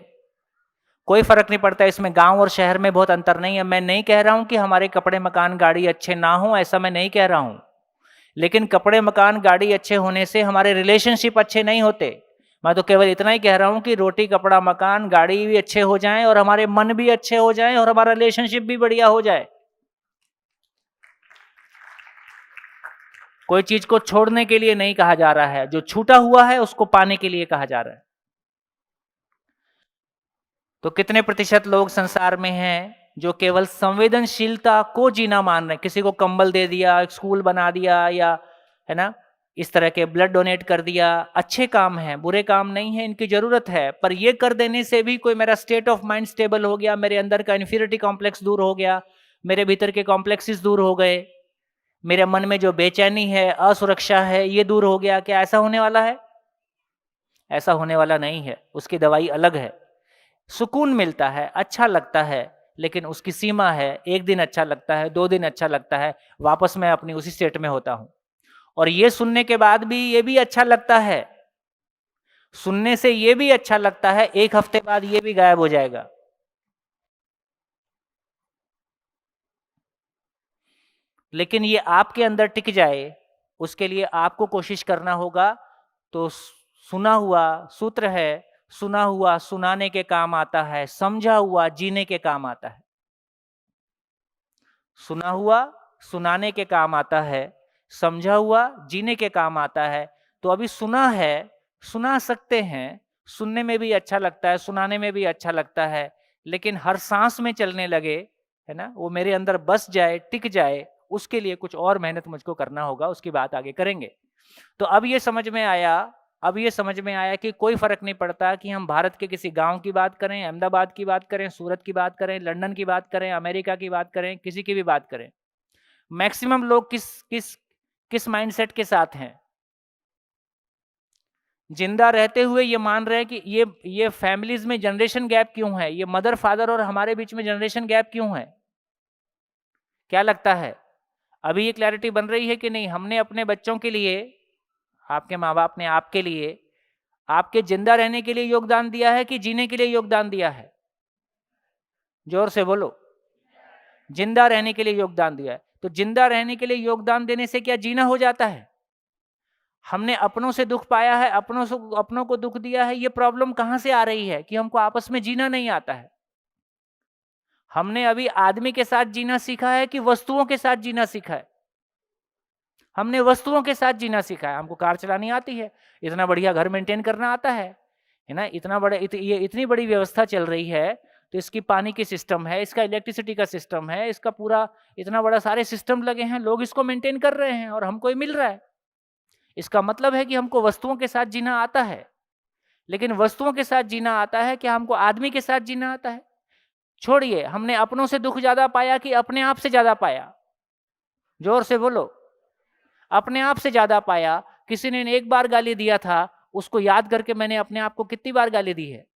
S1: कोई फर्क नहीं पड़ता इसमें, गांव और शहर में बहुत अंतर नहीं है। मैं नहीं कह रहा हूं कि हमारे कपड़े, मकान, गाड़ी अच्छे ना हो, ऐसा मैं नहीं कह रहा हूं। लेकिन कपड़े, मकान, गाड़ी अच्छे होने से हमारे रिलेशनशिप अच्छे नहीं होते। मैं तो केवल इतना ही कह रहा हूं कि रोटी, कपड़ा, मकान, गाड़ी भी अच्छे हो जाएं और हमारे मन भी अच्छे हो जाएं और हमारा रिलेशनशिप भी बढ़िया हो जाए। कोई चीज को छोड़ने के लिए नहीं कहा जा रहा है, जो छूटा हुआ है उसको पाने के लिए कहा जा रहा है। तो कितने प्रतिशत लोग संसार में हैं जो केवल संवेदनशीलता को जीना मान रहे हैं? किसी को कंबल दे दिया, एक स्कूल बना दिया, या है ना, इस तरह के ब्लड डोनेट कर दिया। अच्छे काम हैं, बुरे काम नहीं है, इनकी जरूरत है। पर ये कर देने से भी कोई मेरा स्टेट ऑफ माइंड स्टेबल हो गया, मेरे अंदर का इन्फीरियरिटी कॉम्प्लेक्स दूर हो गया, मेरे भीतर के कॉम्प्लेक्सेस दूर हो गए, मेरे मन में जो बेचैनी है, असुरक्षा है, ये दूर हो गया। क्या ऐसा होने वाला है? ऐसा होने वाला नहीं है। उसकी दवाई अलग है। सुकून मिलता है, अच्छा लगता है, लेकिन उसकी सीमा है। एक दिन अच्छा लगता है, 2 दिन अच्छा लगता है, वापस मैं अपनी उसी स्टेट में होता हूं। और ये सुनने के बाद भी ये भी अच्छा लगता है, सुनने से ये भी अच्छा लगता है, 1 हफ्ते बाद ये भी गायब हो जाएगा। लेकिन ये आपके अंदर टिक जाए, उसके लिए आपको कोशिश करना होगा। तो सुना हुआ सूत्र है, सुना हुआ सुनाने के काम आता है, समझा हुआ जीने के काम आता है। सुना हुआ सुनाने के काम आता है, समझा हुआ जीने के काम आता है। तो अभी सुना है, सुना सकते हैं, सुनने में भी अच्छा लगता है, सुनाने में भी अच्छा लगता है, लेकिन हर सांस में चलने लगे, है ना, वो मेरे अंदर बस जाए, टिक जाए, उसके लिए कुछ और मेहनत मुझको करना होगा। उसकी बात आगे करेंगे। तो अब ये समझ में आया कि कोई फर्क नहीं पड़ता कि हम भारत के किसी गांव की बात करें, अहमदाबाद की बात करें, सूरत की बात करें, लंदन की बात करें, अमेरिका की बात करें, किसी की भी बात करें। मैक्सिमम लोग किस माइंडसेट के साथ हैं? जिंदा रहते हुए ये मान रहे हैं कि ये फैमिलीज में जनरेशन गैप क्यों है, ये मदर फादर और हमारे बीच में जनरेशन गैप क्यों है? क्या लगता है? अभी ये क्लैरिटी बन रही है कि नहीं? हमने अपने बच्चों के लिए, आपके माँ बाप ने आपके लिए, आपके जिंदा रहने के लिए योगदान दिया है कि जीने के लिए योगदान दिया है? जोर से बोलो। जिंदा रहने के लिए योगदान दिया है। तो जिंदा रहने के लिए योगदान देने से क्या जीना हो जाता है? हमने अपनों से दुख पाया है, अपनों को दुख दिया है। ये प्रॉब्लम कहां से आ रही है कि हमको आपस में जीना नहीं आता है? हमने अभी आदमी के साथ जीना सीखा है कि वस्तुओं के साथ जीना सीखा है? हमने वस्तुओं के साथ जीना सीखा है। हमको कार चलानी आती है, इतना बढ़िया घर मेंटेन करना आता है ना, इतना बड़ा ये इतनी बड़ी व्यवस्था चल रही है, तो इसकी पानी की सिस्टम है, इसका इलेक्ट्रिसिटी का सिस्टम है, इसका पूरा इतना बड़ा सारे सिस्टम लगे हैं, लोग इसको मेंटेन कर रहे हैं और हमको ये मिल रहा है। इसका मतलब है कि हमको वस्तुओं के साथ जीना आता है। लेकिन वस्तुओं के साथ जीना आता है, क्या हमको आदमी के साथ जीना आता है? छोड़िए, हमने अपनों से दुख ज्यादा पाया कि अपने आप से ज्यादा पाया? जोर से बोलो। अपने आप से ज्यादा पाया। किसी ने एक बार गाली दिया था, उसको याद करके मैंने अपने आप को कितनी बार गाली दी है।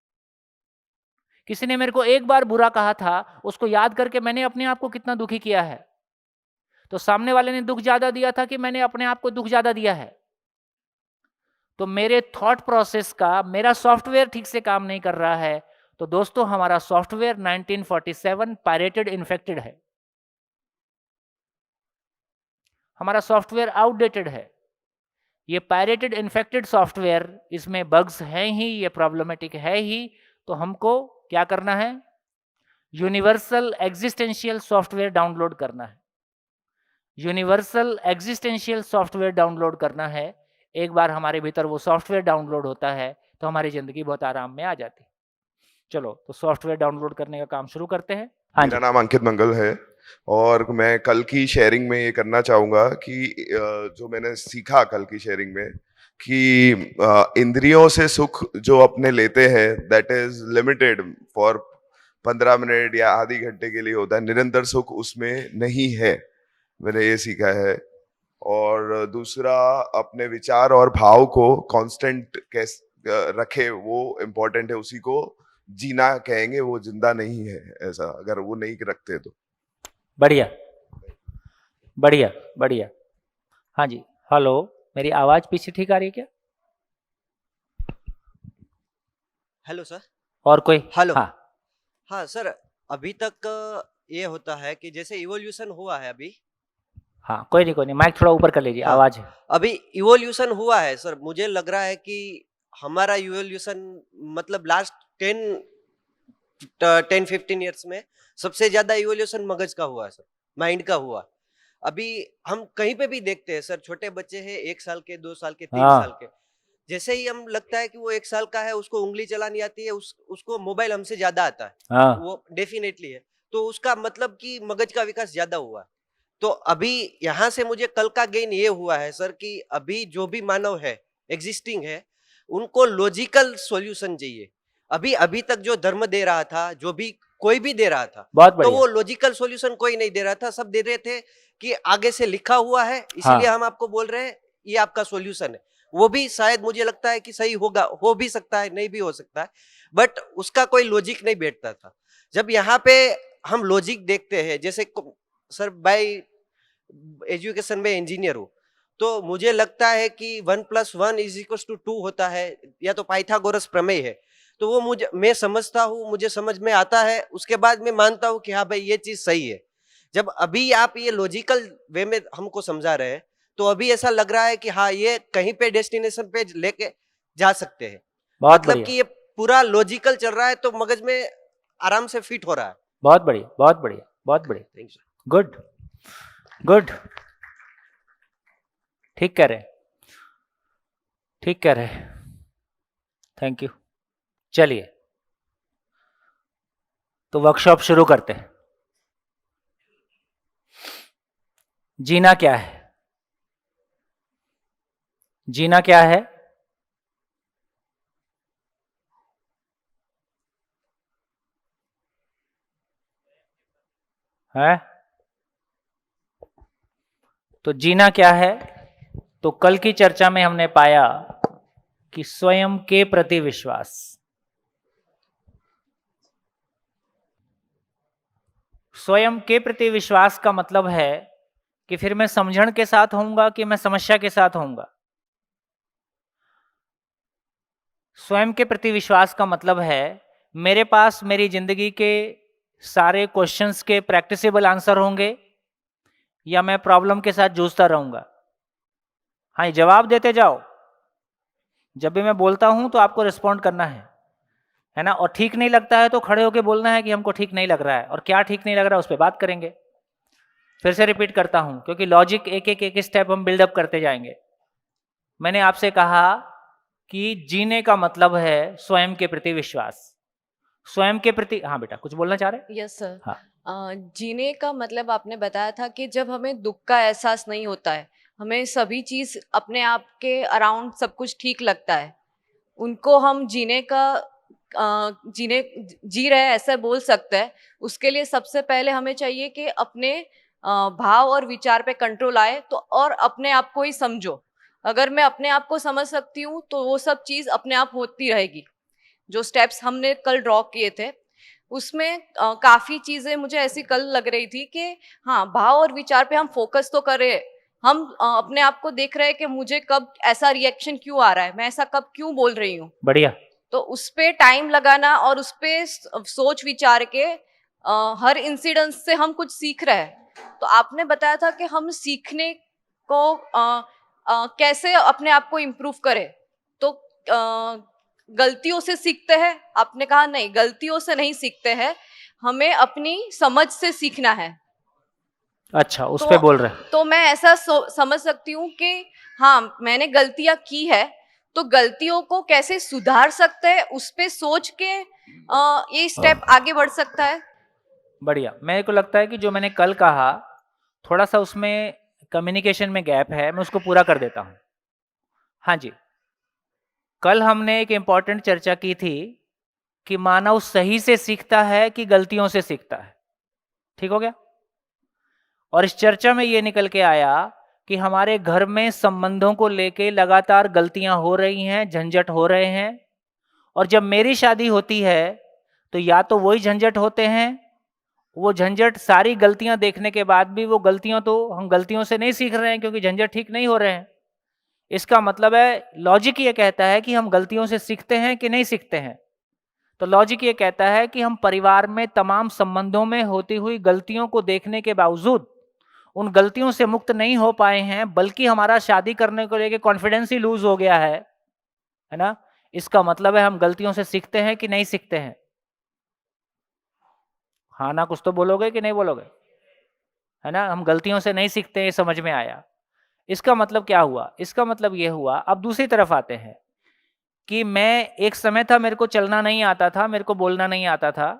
S1: किसी ने मेरे को एक बार बुरा कहा था, उसको याद करके मैंने अपने आप को कितना दुखी किया है। तो सामने वाले ने दुख ज्यादा दिया था कि मैंने अपने आप को दुख ज्यादा दिया है। तो मेरे थॉट प्रोसेस का, मेरा सॉफ्टवेयर ठीक से काम नहीं कर रहा है। तो दोस्तों, हमारा सॉफ्टवेयर 1947 पायरेटेड इन्फेक्टेड है। हमारा सॉफ्टवेयर आउटडेटेड है। ये पायरेटेड इन्फेक्टेड सॉफ्टवेयर, इसमें बग्स हैं ही, ये प्रॉब्लमेटिक है ही। तो हमको क्या करना है? यूनिवर्सल एग्जिस्टेंशियल सॉफ्टवेयर डाउनलोड करना है। यूनिवर्सल एग्जिस्टेंशियल सॉफ्टवेयर डाउनलोड करना है। एक बार हमारे भीतर वो सॉफ्टवेयर डाउनलोड होता है तो हमारी जिंदगी बहुत आराम में आ जाती है। चलो, तो सॉफ्टवेयर डाउनलोड करने का काम शुरू करते हैं। हाँ जी।
S12: मेरा नाम अंकित मंगल है और मैं कल की शेयरिंग में ये करना चाहूँगा कि जो मैंने सीखा कल की शेयरिंग में कि इंद्रियों से सुख जो अपने लेते हैं that is limited for 15 minute या आधी घंटे के लिए होता है, निरंतर सुख उसमें नहीं है। मैंने ये सीखा है। और दूसरा, अपने विचार और भाव को कांस्टेंट कैसे रखे वो इम्पोर्टेंट है। उसी को जीना कहेंगे, वो जिंदा नहीं है ऐसा, अगर वो नहीं रखते तो।
S1: बढ़िया बढ़िया बढ़िया। हाँ जी, हेलो, मेरी आवाज पीछे ठीक आ रही है क्या?
S13: Hello sir.
S1: और कोई?
S13: हेलो।
S1: हाँ
S13: हाँ सर, अभी तक ये होता है कि जैसे इवोल्यूशन हुआ है अभी।
S1: हाँ, कोई नहीं, माइक थोड़ा ऊपर कर लीजिए।
S13: हाँ,
S1: आवाज है।
S13: अभी इवोल्यूशन हुआ है सर। मुझे लग रहा है कि हमारा इवोल्यूशन मतलब लास्ट 10-15 ईयर्स में सबसे ज्यादा इवोल्यूशन मगज का हुआ है सर, माइंड का हुआ। अभी हम कहीं पे भी देखते हैं सर, छोटे बच्चे हैं 1 साल के, 2 साल के, 3
S1: हाँ।
S13: साल के, जैसे ही हम लगता है कि वो 1 साल का है, उसको उंगली चलानी आती है, उसको मोबाइल हमसे ज्यादा आता है।
S1: हाँ।
S13: वो डेफिनेटली है। तो उसका मतलब कि मगज का विकास ज्यादा हुआ। तो अभी यहाँ से मुझे कल का गेन ये हुआ है सर कि अभी जो भी मानव है, एग्जिस्टिंग है, उनको लॉजिकल सॉल्यूशन चाहिए। अभी तक जो धर्म दे रहा था, जो भी कोई भी दे रहा था,
S1: बहुत
S13: तो
S1: बढ़िया।
S13: वो लॉजिकल सॉल्यूशन कोई नहीं दे रहा था। सब दे रहे थे कि आगे से लिखा हुआ है, इसलिए हम आपको बोल रहे हैं ये आपका सॉल्यूशन है। वो भी शायद मुझे लगता है कि सही होगा, हो भी सकता है, नहीं भी हो सकता है, बट उसका कोई लॉजिक नहीं बैठता था। जब यहाँ पे हम लॉजिक देखते हैं, जैसे सर बाय एजुकेशन में इंजीनियर हूँ, तो मुझे लगता है कि 1 + 1 = 2 होता है, या तो पाइथागोरस प्रमेय है। तो वो मैं समझता हूँ, मुझे समझ में आता है, उसके बाद मैं मानता हूँ कि हाँ भाई ये चीज सही है। जब अभी आप ये लॉजिकल वे में हमको समझा रहे हैं, तो अभी ऐसा लग रहा है कि हाँ ये कहीं पे डेस्टिनेशन पे लेके जा सकते हैं।
S1: बहुत
S13: मतलब
S1: बढ़िया।
S13: कि ये पूरा लॉजिकल चल रहा है, तो मगज में आराम से फिट हो रहा है।
S1: बहुत बढ़िया, बहुत बढ़िया, बहुत बढ़िया।
S13: Thank you.
S1: गुड गुड, ठीक कह रहे, ठीक कह रहे। Thank you. चलिए, तो वर्कशॉप शुरू करते हैं। जीना क्या है? जीना क्या है? है? तो जीना क्या है? तो कल की चर्चा में हमने पाया कि स्वयं के प्रति विश्वास। स्वयं के प्रति विश्वास का मतलब है कि फिर मैं समझण के साथ होऊंगा कि मैं समस्या के साथ होऊंगा। स्वयं के प्रति विश्वास का मतलब है मेरे पास मेरी जिंदगी के सारे क्वेश्चंस के प्रैक्टिसेबल आंसर होंगे या मैं प्रॉब्लम के साथ जूझता रहूंगा। हाँ, ये जवाब देते जाओ। जब भी मैं बोलता हूं तो आपको रिस्पॉन्ड करना है ना। और ठीक नहीं लगता है तो खड़े होके बोलना है कि हमको ठीक नहीं लग रहा है, और क्या ठीक नहीं लग रहा है उस पर बात करेंगे। फिर से रिपीट करता हूं, क्योंकि लॉजिक एक स्टेप हम बिल्डअप करते जाएंगे। मैंने आपसे कहा कि जीने का मतलब है स्वयं के प्रति विश्वास। स्वयं के प्रति, हाँ बेटा कुछ बोलना चाह रहे?
S14: Yes sir.
S1: हाँ।
S14: जीने का मतलब आपने बताया था कि जब हमें दुख का एहसास नहीं होता है, हमें सभी चीज अपने आप के अराउंड सब कुछ ठीक लगता है, उनको हम जी रहे हैं ऐसा बोल सकते हैं। उसके लिए सबसे पहले हमें चाहिए कि अपने भाव और विचार पे कंट्रोल आए, तो और अपने आप को ही समझो। अगर मैं अपने आप को समझ सकती हूँ तो वो सब चीज अपने आप होती रहेगी। जो स्टेप्स हमने कल ड्रॉ किए थे उसमें काफी चीजें मुझे ऐसी कल लग रही थी कि हाँ, भाव और विचार पे हम फोकस तो कर रहे हैं, हम अपने आप को देख रहे हैं कि मुझे कब ऐसा रिएक्शन क्यों आ रहा है, मैं ऐसा कब क्यों बोल रही हूँ।
S1: बढ़िया।
S14: तो उस पे टाइम लगाना और उस पे सोच विचार के हर इंसिडेंट से हम कुछ सीख रहे हैं। तो आपने बताया था कि हम सीखने को कैसे अपने आप को इम्प्रूव करें, तो गलतियों से सीखते हैं। आपने कहा नहीं, गलतियों से नहीं सीखते हैं, हमें अपनी समझ से सीखना है।
S1: अच्छा, उस पे बोल रहे।
S14: तो मैं ऐसा समझ सकती हूँ कि हाँ, मैंने गलतियां की है, तो गलतियों को कैसे सुधार सकते हैं, उस पे सोच के ये स्टेप आगे बढ़ सकता है।
S1: बढ़िया। मेरे को लगता है कि जो मैंने कल कहा थोड़ा सा उसमें कम्युनिकेशन में गैप है, मैं उसको पूरा कर देता हूँ। हाँ जी, कल हमने एक इम्पॉर्टेंट चर्चा की थी कि मानव सही से सीखता है कि गलतियों से सीखता है। ठीक हो गया? और इस चर्चा में ये निकल के आया कि हमारे घर में संबंधों को लेके लगातार गलतियां हो रही हैं, झंझट हो रहे हैं, और जब मेरी शादी होती है तो या तो वही झंझट होते हैं, वो झंझट सारी गलतियां देखने के बाद भी वो गलतियां, तो हम गलतियों से नहीं सीख रहे हैं क्योंकि झंझट ठीक नहीं हो रहे हैं। इसका मतलब है, लॉजिक ये कहता है कि हम गलतियों से सीखते हैं कि नहीं सीखते हैं। तो लॉजिक ये कहता है कि हम परिवार में तमाम संबंधों में होती हुई गलतियों को देखने के बावजूद उन गलतियों से मुक्त नहीं हो पाए हैं, बल्कि हमारा शादी करने को लेके कॉन्फिडेंस ही लूज हो गया है ना। इसका मतलब है हम गलतियों से सीखते हैं कि नहीं सीखते हैं? हाँ ना, कुछ तो बोलोगे कि नहीं बोलोगे? है ना, हम गलतियों से नहीं सीखते, ये समझ में आया। इसका मतलब क्या हुआ? इसका मतलब ये हुआ, अब दूसरी तरफ आते हैं कि मैं एक समय था, मेरे को चलना नहीं आता था, मेरे को बोलना नहीं आता था,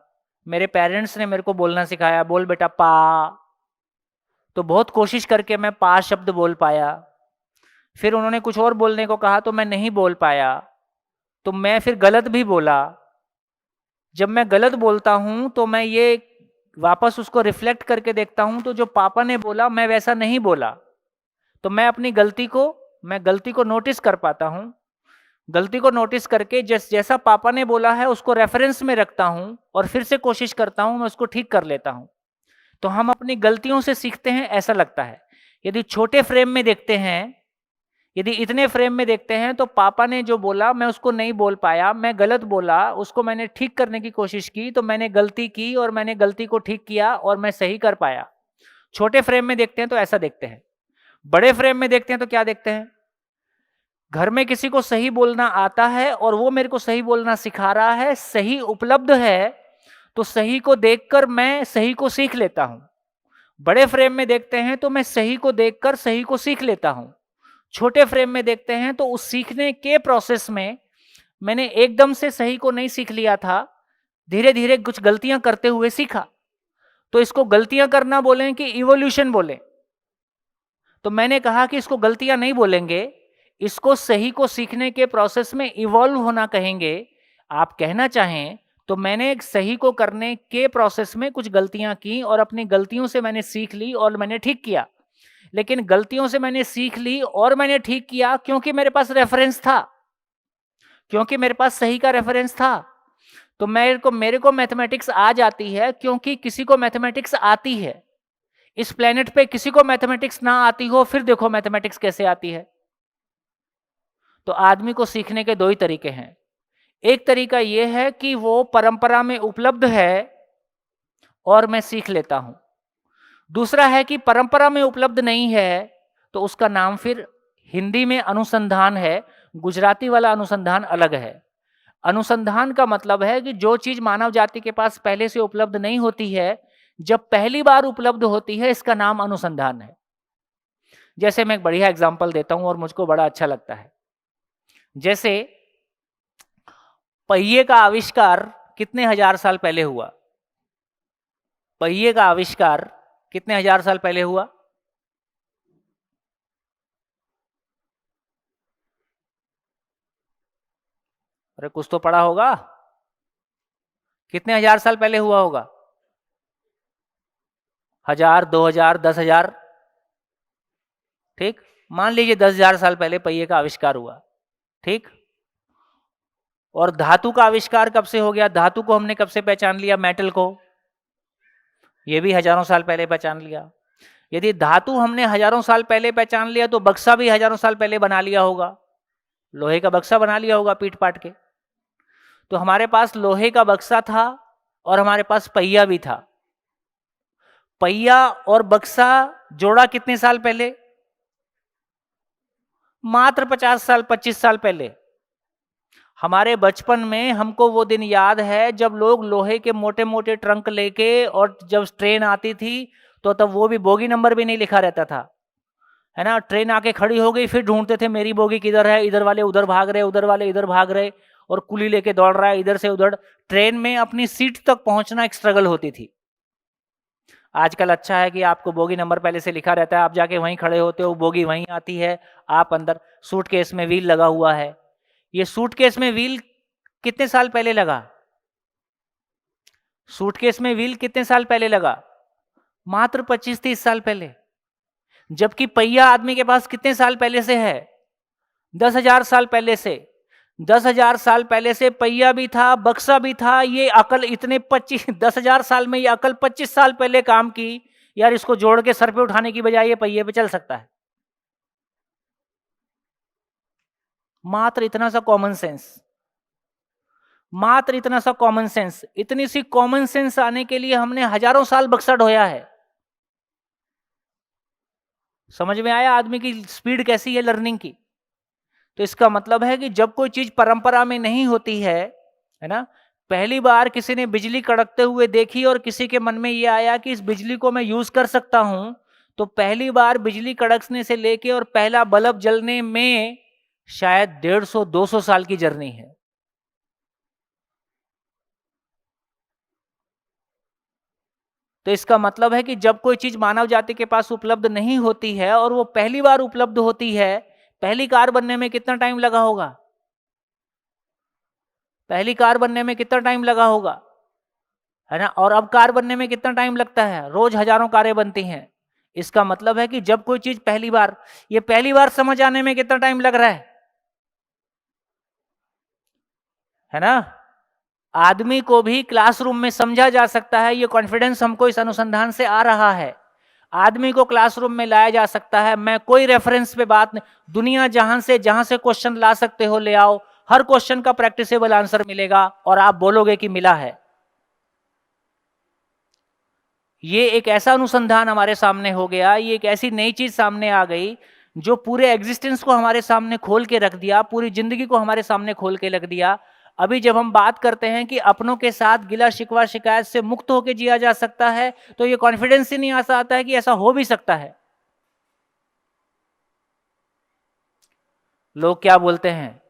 S1: मेरे पेरेंट्स ने मेरे को बोलना सिखाया, बोल बेटा पा। तो बहुत कोशिश करके मैं पा शब्द बोल पाया। फिर उन्होंने कुछ और बोलने को कहा तो मैं नहीं बोल पाया, तो मैं फिर गलत भी बोला। जब मैं गलत बोलता हूं तो मैं ये वापस उसको रिफ्लेक्ट करके देखता हूं, तो जो पापा ने बोला मैं वैसा नहीं बोला, तो मैं अपनी गलती को नोटिस कर पाता हूं। गलती को नोटिस करके जैसा पापा ने बोला है उसको रेफरेंस में रखता हूं और फिर से कोशिश करता हूं, मैं उसको ठीक कर लेता हूं। तो हम अपनी गलतियों से सीखते हैं, ऐसा लगता है। यदि छोटे फ्रेम में देखते हैं, यदि इतने फ्रेम में देखते हैं, तो पापा ने जो बोला मैं उसको नहीं बोल पाया, मैं गलत बोला, उसको मैंने ठीक करने की कोशिश की, तो मैंने गलती की और मैंने गलती को ठीक किया और मैं सही कर पाया। छोटे फ्रेम में देखते हैं तो ऐसा देखते हैं। बड़े फ्रेम में देखते हैं तो क्या देखते हैं? घर में किसी को सही बोलना आता है और वो मेरे को सही बोलना सिखा रहा है, सही उपलब्ध है, तो सही को देखकर मैं सही को सीख लेता हूं। बड़े फ्रेम में देखते हैं तो मैं सही को देखकर सही को सीख लेता हूं। छोटे फ्रेम में देखते हैं तो उस सीखने के प्रोसेस में मैंने एकदम से सही को नहीं सीख लिया था, धीरे धीरे कुछ गलतियां करते हुए सीखा। तो इसको गलतियां करना बोलें कि इवोल्यूशन बोलें? तो मैंने कहा कि इसको गलतियां नहीं बोलेंगे, इसको सही को सीखने के प्रोसेस में इवॉल्व होना कहेंगे। आप कहना चाहें तो मैंने सही को करने के प्रोसेस में कुछ गलतियां की और अपनी गलतियों से मैंने सीख ली और मैंने ठीक किया। लेकिन गलतियों से मैंने सीख ली और मैंने ठीक किया क्योंकि मेरे पास रेफरेंस था, क्योंकि मेरे पास सही का रेफरेंस था। तो मेरे को मैथमेटिक्स आ जाती है क्योंकि किसी को मैथमेटिक्स आती है। इस प्लेनेट पे किसी को मैथमेटिक्स ना आती हो, फिर देखो मैथमेटिक्स कैसे आती है। तो आदमी को सीखने के दो ही तरीके हैं। एक तरीका यह है कि वो परंपरा में उपलब्ध है और मैं सीख लेता हूं। दूसरा है कि परंपरा में उपलब्ध नहीं है, तो उसका नाम फिर हिंदी में अनुसंधान है, गुजराती वाला अनुसंधान अलग है। अनुसंधान का मतलब है कि जो चीज मानव जाति के पास पहले से उपलब्ध नहीं होती है, जब पहली बार उपलब्ध होती है, इसका नाम अनुसंधान है। जैसे मैं एक बढ़िया एग्जांपल देता हूं और मुझको बड़ा अच्छा लगता है। जैसे पहिए का आविष्कार कितने हजार साल पहले हुआ? पहिए का आविष्कार कितने हजार साल पहले हुआ? अरे कुछ तो पढ़ा होगा। कितने हजार साल पहले हुआ होगा? 1000, 2000, 10,000। ठीक, मान लीजिए 10,000 साल पहले पहिए का आविष्कार हुआ। ठीक, और धातु का आविष्कार कब से हो गया? धातु को हमने कब से पहचान लिया? मेटल को, ये भी हजारों साल पहले पहचान लिया। यदि धातु हमने हजारों साल पहले पहचान लिया तो बक्सा भी हजारों साल पहले बना लिया होगा। लोहे का बक्सा बना लिया होगा पीट पाट के। तो हमारे पास लोहे का बक्सा था और हमारे पास पहिया भी था। पहिया और बक्सा जोड़ा कितने साल पहले? मात्र 50 साल, 25 साल पहले। हमारे बचपन में हमको वो दिन याद है जब लोग लोहे के मोटे मोटे ट्रंक लेके, और जब ट्रेन आती थी तो तब वो भी बोगी नंबर भी नहीं लिखा रहता था, है ना। ट्रेन आके खड़ी हो गई, फिर ढूंढते थे मेरी बोगी किधर है, इधर वाले उधर भाग रहे, उधर वाले इधर भाग रहे, और कुली लेके दौड़ रहा है इधर से उधर। ट्रेन में अपनी सीट तक पहुंचना एक स्ट्रगल होती थी। आजकल अच्छा है कि आपको बोगी नंबर पहले से लिखा रहता है, आप जाके वहीं खड़े होते हो, बोगी वहीं आती है, आप अंदर। सूटकेस में व्हील लगा हुआ है। ये सूटकेस में व्हील कितने साल पहले लगा? सूटकेस में व्हील कितने साल पहले लगा? मात्र 25-30 साल पहले। जबकि पहिया आदमी के पास कितने साल पहले से है? 10,000 साल पहले से। 10,000 साल पहले से पहिया भी था, बक्सा भी था। ये अकल इतने 10,000 साल में ये अकल 25 साल पहले काम की। यार इसको जोड़ के सर पे उठाने की बजाय ये पहिए पे चल सकता है। मात्र इतना सा कॉमन सेंस, मात्र इतना सा कॉमन सेंस। इतनी सी कॉमन सेंस आने के लिए हमने हजारों साल बक्सा ढोया है। समझ में आया आदमी की स्पीड कैसी है लर्निंग की? तो इसका मतलब है कि जब कोई चीज परंपरा में नहीं होती है ना, पहली बार किसी ने बिजली कड़कते हुए देखी और किसी के मन में यह आया कि इस बिजली को मैं यूज कर सकता हूं, तो पहली बार बिजली कड़कने से लेके और पहला बल्ब जलने में शायद 150-200 साल की जर्नी है। तो इसका मतलब है कि जब कोई चीज मानव जाति के पास उपलब्ध नहीं होती है और वो पहली बार उपलब्ध होती है, पहली कार बनने में कितना टाइम लगा होगा? पहली कार बनने में कितना टाइम लगा होगा, है ना। और अब कार बनने में कितना टाइम लगता है? रोज हजारों कारें बनती हैं। इसका मतलब है कि जब कोई चीज पहली बार, ये पहली बार समझ आने में कितना टाइम लग रहा है ना। आदमी को भी क्लासरूम में समझा जा सकता है, ये कॉन्फिडेंस हमको इस अनुसंधान से आ रहा है। आदमी को क्लासरूम में लाया जा सकता है। मैं कोई रेफरेंस पे बात नहीं, दुनिया जहां से क्वेश्चन ला सकते हो ले आओ, हर क्वेश्चन का प्रैक्टिसेबल आंसर मिलेगा और आप बोलोगे कि मिला है। ये एक ऐसा अनुसंधान हमारे सामने हो गया, ये एक ऐसी नई चीज सामने आ गई जो पूरे एग्जिस्टेंस को हमारे सामने खोल के रख दिया, पूरी जिंदगी को हमारे सामने खोल के रख दिया। अभी जब हम बात करते हैं कि अपनों के साथ गिला शिकवा शिकायत से मुक्त होकर जिया जा सकता है, तो ये कॉन्फिडेंस ही नहीं आ आता है कि ऐसा हो भी सकता है। लोग क्या बोलते हैं?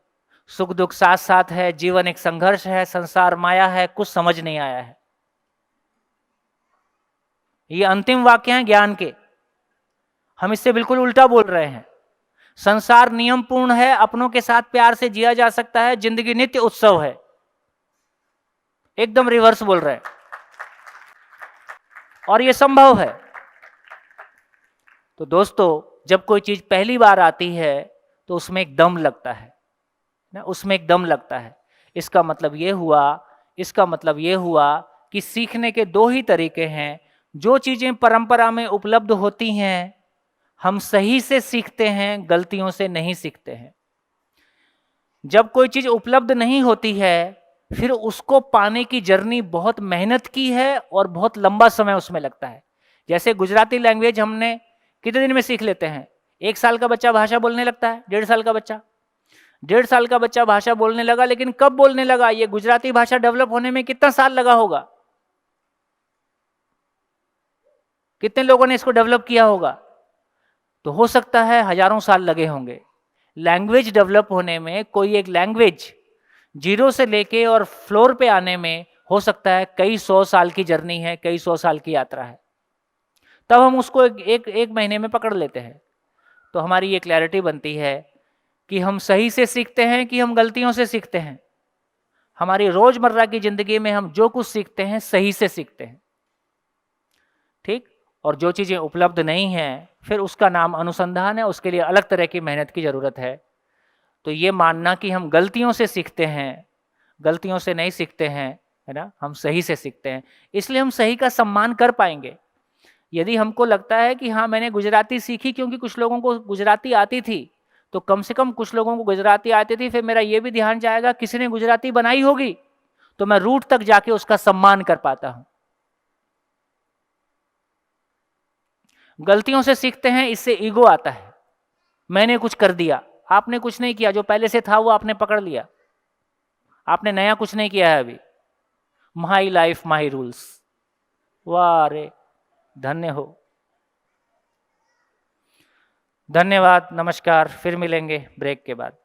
S1: सुख दुख साथ साथ है, जीवन एक संघर्ष है, संसार माया है, कुछ समझ नहीं आया है। ये अंतिम वाक्य हैं ज्ञान के। हम इससे बिल्कुल उल्टा बोल रहे हैं। संसार नियम पूर्ण है, अपनों के साथ प्यार से जिया जा सकता है, जिंदगी नित्य उत्सव है। एकदम रिवर्स बोल रहे हैं और ये संभव है। तो दोस्तों, जब कोई चीज पहली बार आती है तो उसमें एक दम लगता है ना, उसमें एक दम लगता है। इसका मतलब ये हुआ कि सीखने के दो ही तरीके हैं। जो चीजें परंपरा में उपलब्ध होती हैं हम सही से सीखते हैं, गलतियों से नहीं सीखते हैं। जब कोई चीज उपलब्ध नहीं होती है फिर उसको पाने की जर्नी बहुत मेहनत की है और बहुत लंबा समय उसमें लगता है। जैसे गुजराती लैंग्वेज हमने कितने दिन में सीख लेते हैं? 1 साल का बच्चा भाषा बोलने लगता है, 1.5 साल का बच्चा, 1.5 साल का बच्चा भाषा बोलने लगा। लेकिन कब बोलने लगा? ये गुजराती भाषा डेवलप होने में कितना साल लगा होगा? कितने लोगों ने इसको डेवलप किया होगा? तो हो सकता है हजारों साल लगे होंगे। लैंग्वेज डेवलप होने में, कोई एक लैंग्वेज जीरो से लेके और फ्लोर पे आने में हो सकता है कई 100 साल की जर्नी है, कई 100 साल की यात्रा है। तब हम उसको एक महीने में पकड़ लेते हैं। तो हमारी ये क्लैरिटी बनती है कि हम सही से सीखते हैं कि हम गलतियों से सीखते हैं। हमारी रोजमर्रा की जिंदगी में हम जो कुछ सीखते हैं सही से सीखते हैं, ठीक। और जो चीजें उपलब्ध नहीं हैं, फिर उसका नाम अनुसंधान है, उसके लिए अलग तरह की मेहनत की जरूरत है। तो ये मानना कि हम गलतियों से सीखते हैं, गलतियों से नहीं सीखते हैं, है ना, हम सही से सीखते हैं। इसलिए हम सही का सम्मान कर पाएंगे। यदि हमको लगता है कि हाँ मैंने गुजराती सीखी क्योंकि कुछ लोगों को गुजराती आती थी, तो कम से कम कुछ लोगों को गुजराती आती थी, फिर मेरा ये भी ध्यान जाएगा किसी ने गुजराती बनाई होगी, तो मैं रूट तक जाके उसका सम्मान कर पाता हूं। गलतियों से सीखते हैं, इससे ईगो आता है। मैंने कुछ कर दिया, आपने कुछ नहीं किया, जो पहले से था वो आपने पकड़ लिया, आपने नया कुछ नहीं किया है अभी। माई लाइफ माई रूल्स, वाह रे, धन्य हो। धन्यवाद, नमस्कार, फिर मिलेंगे ब्रेक के बाद।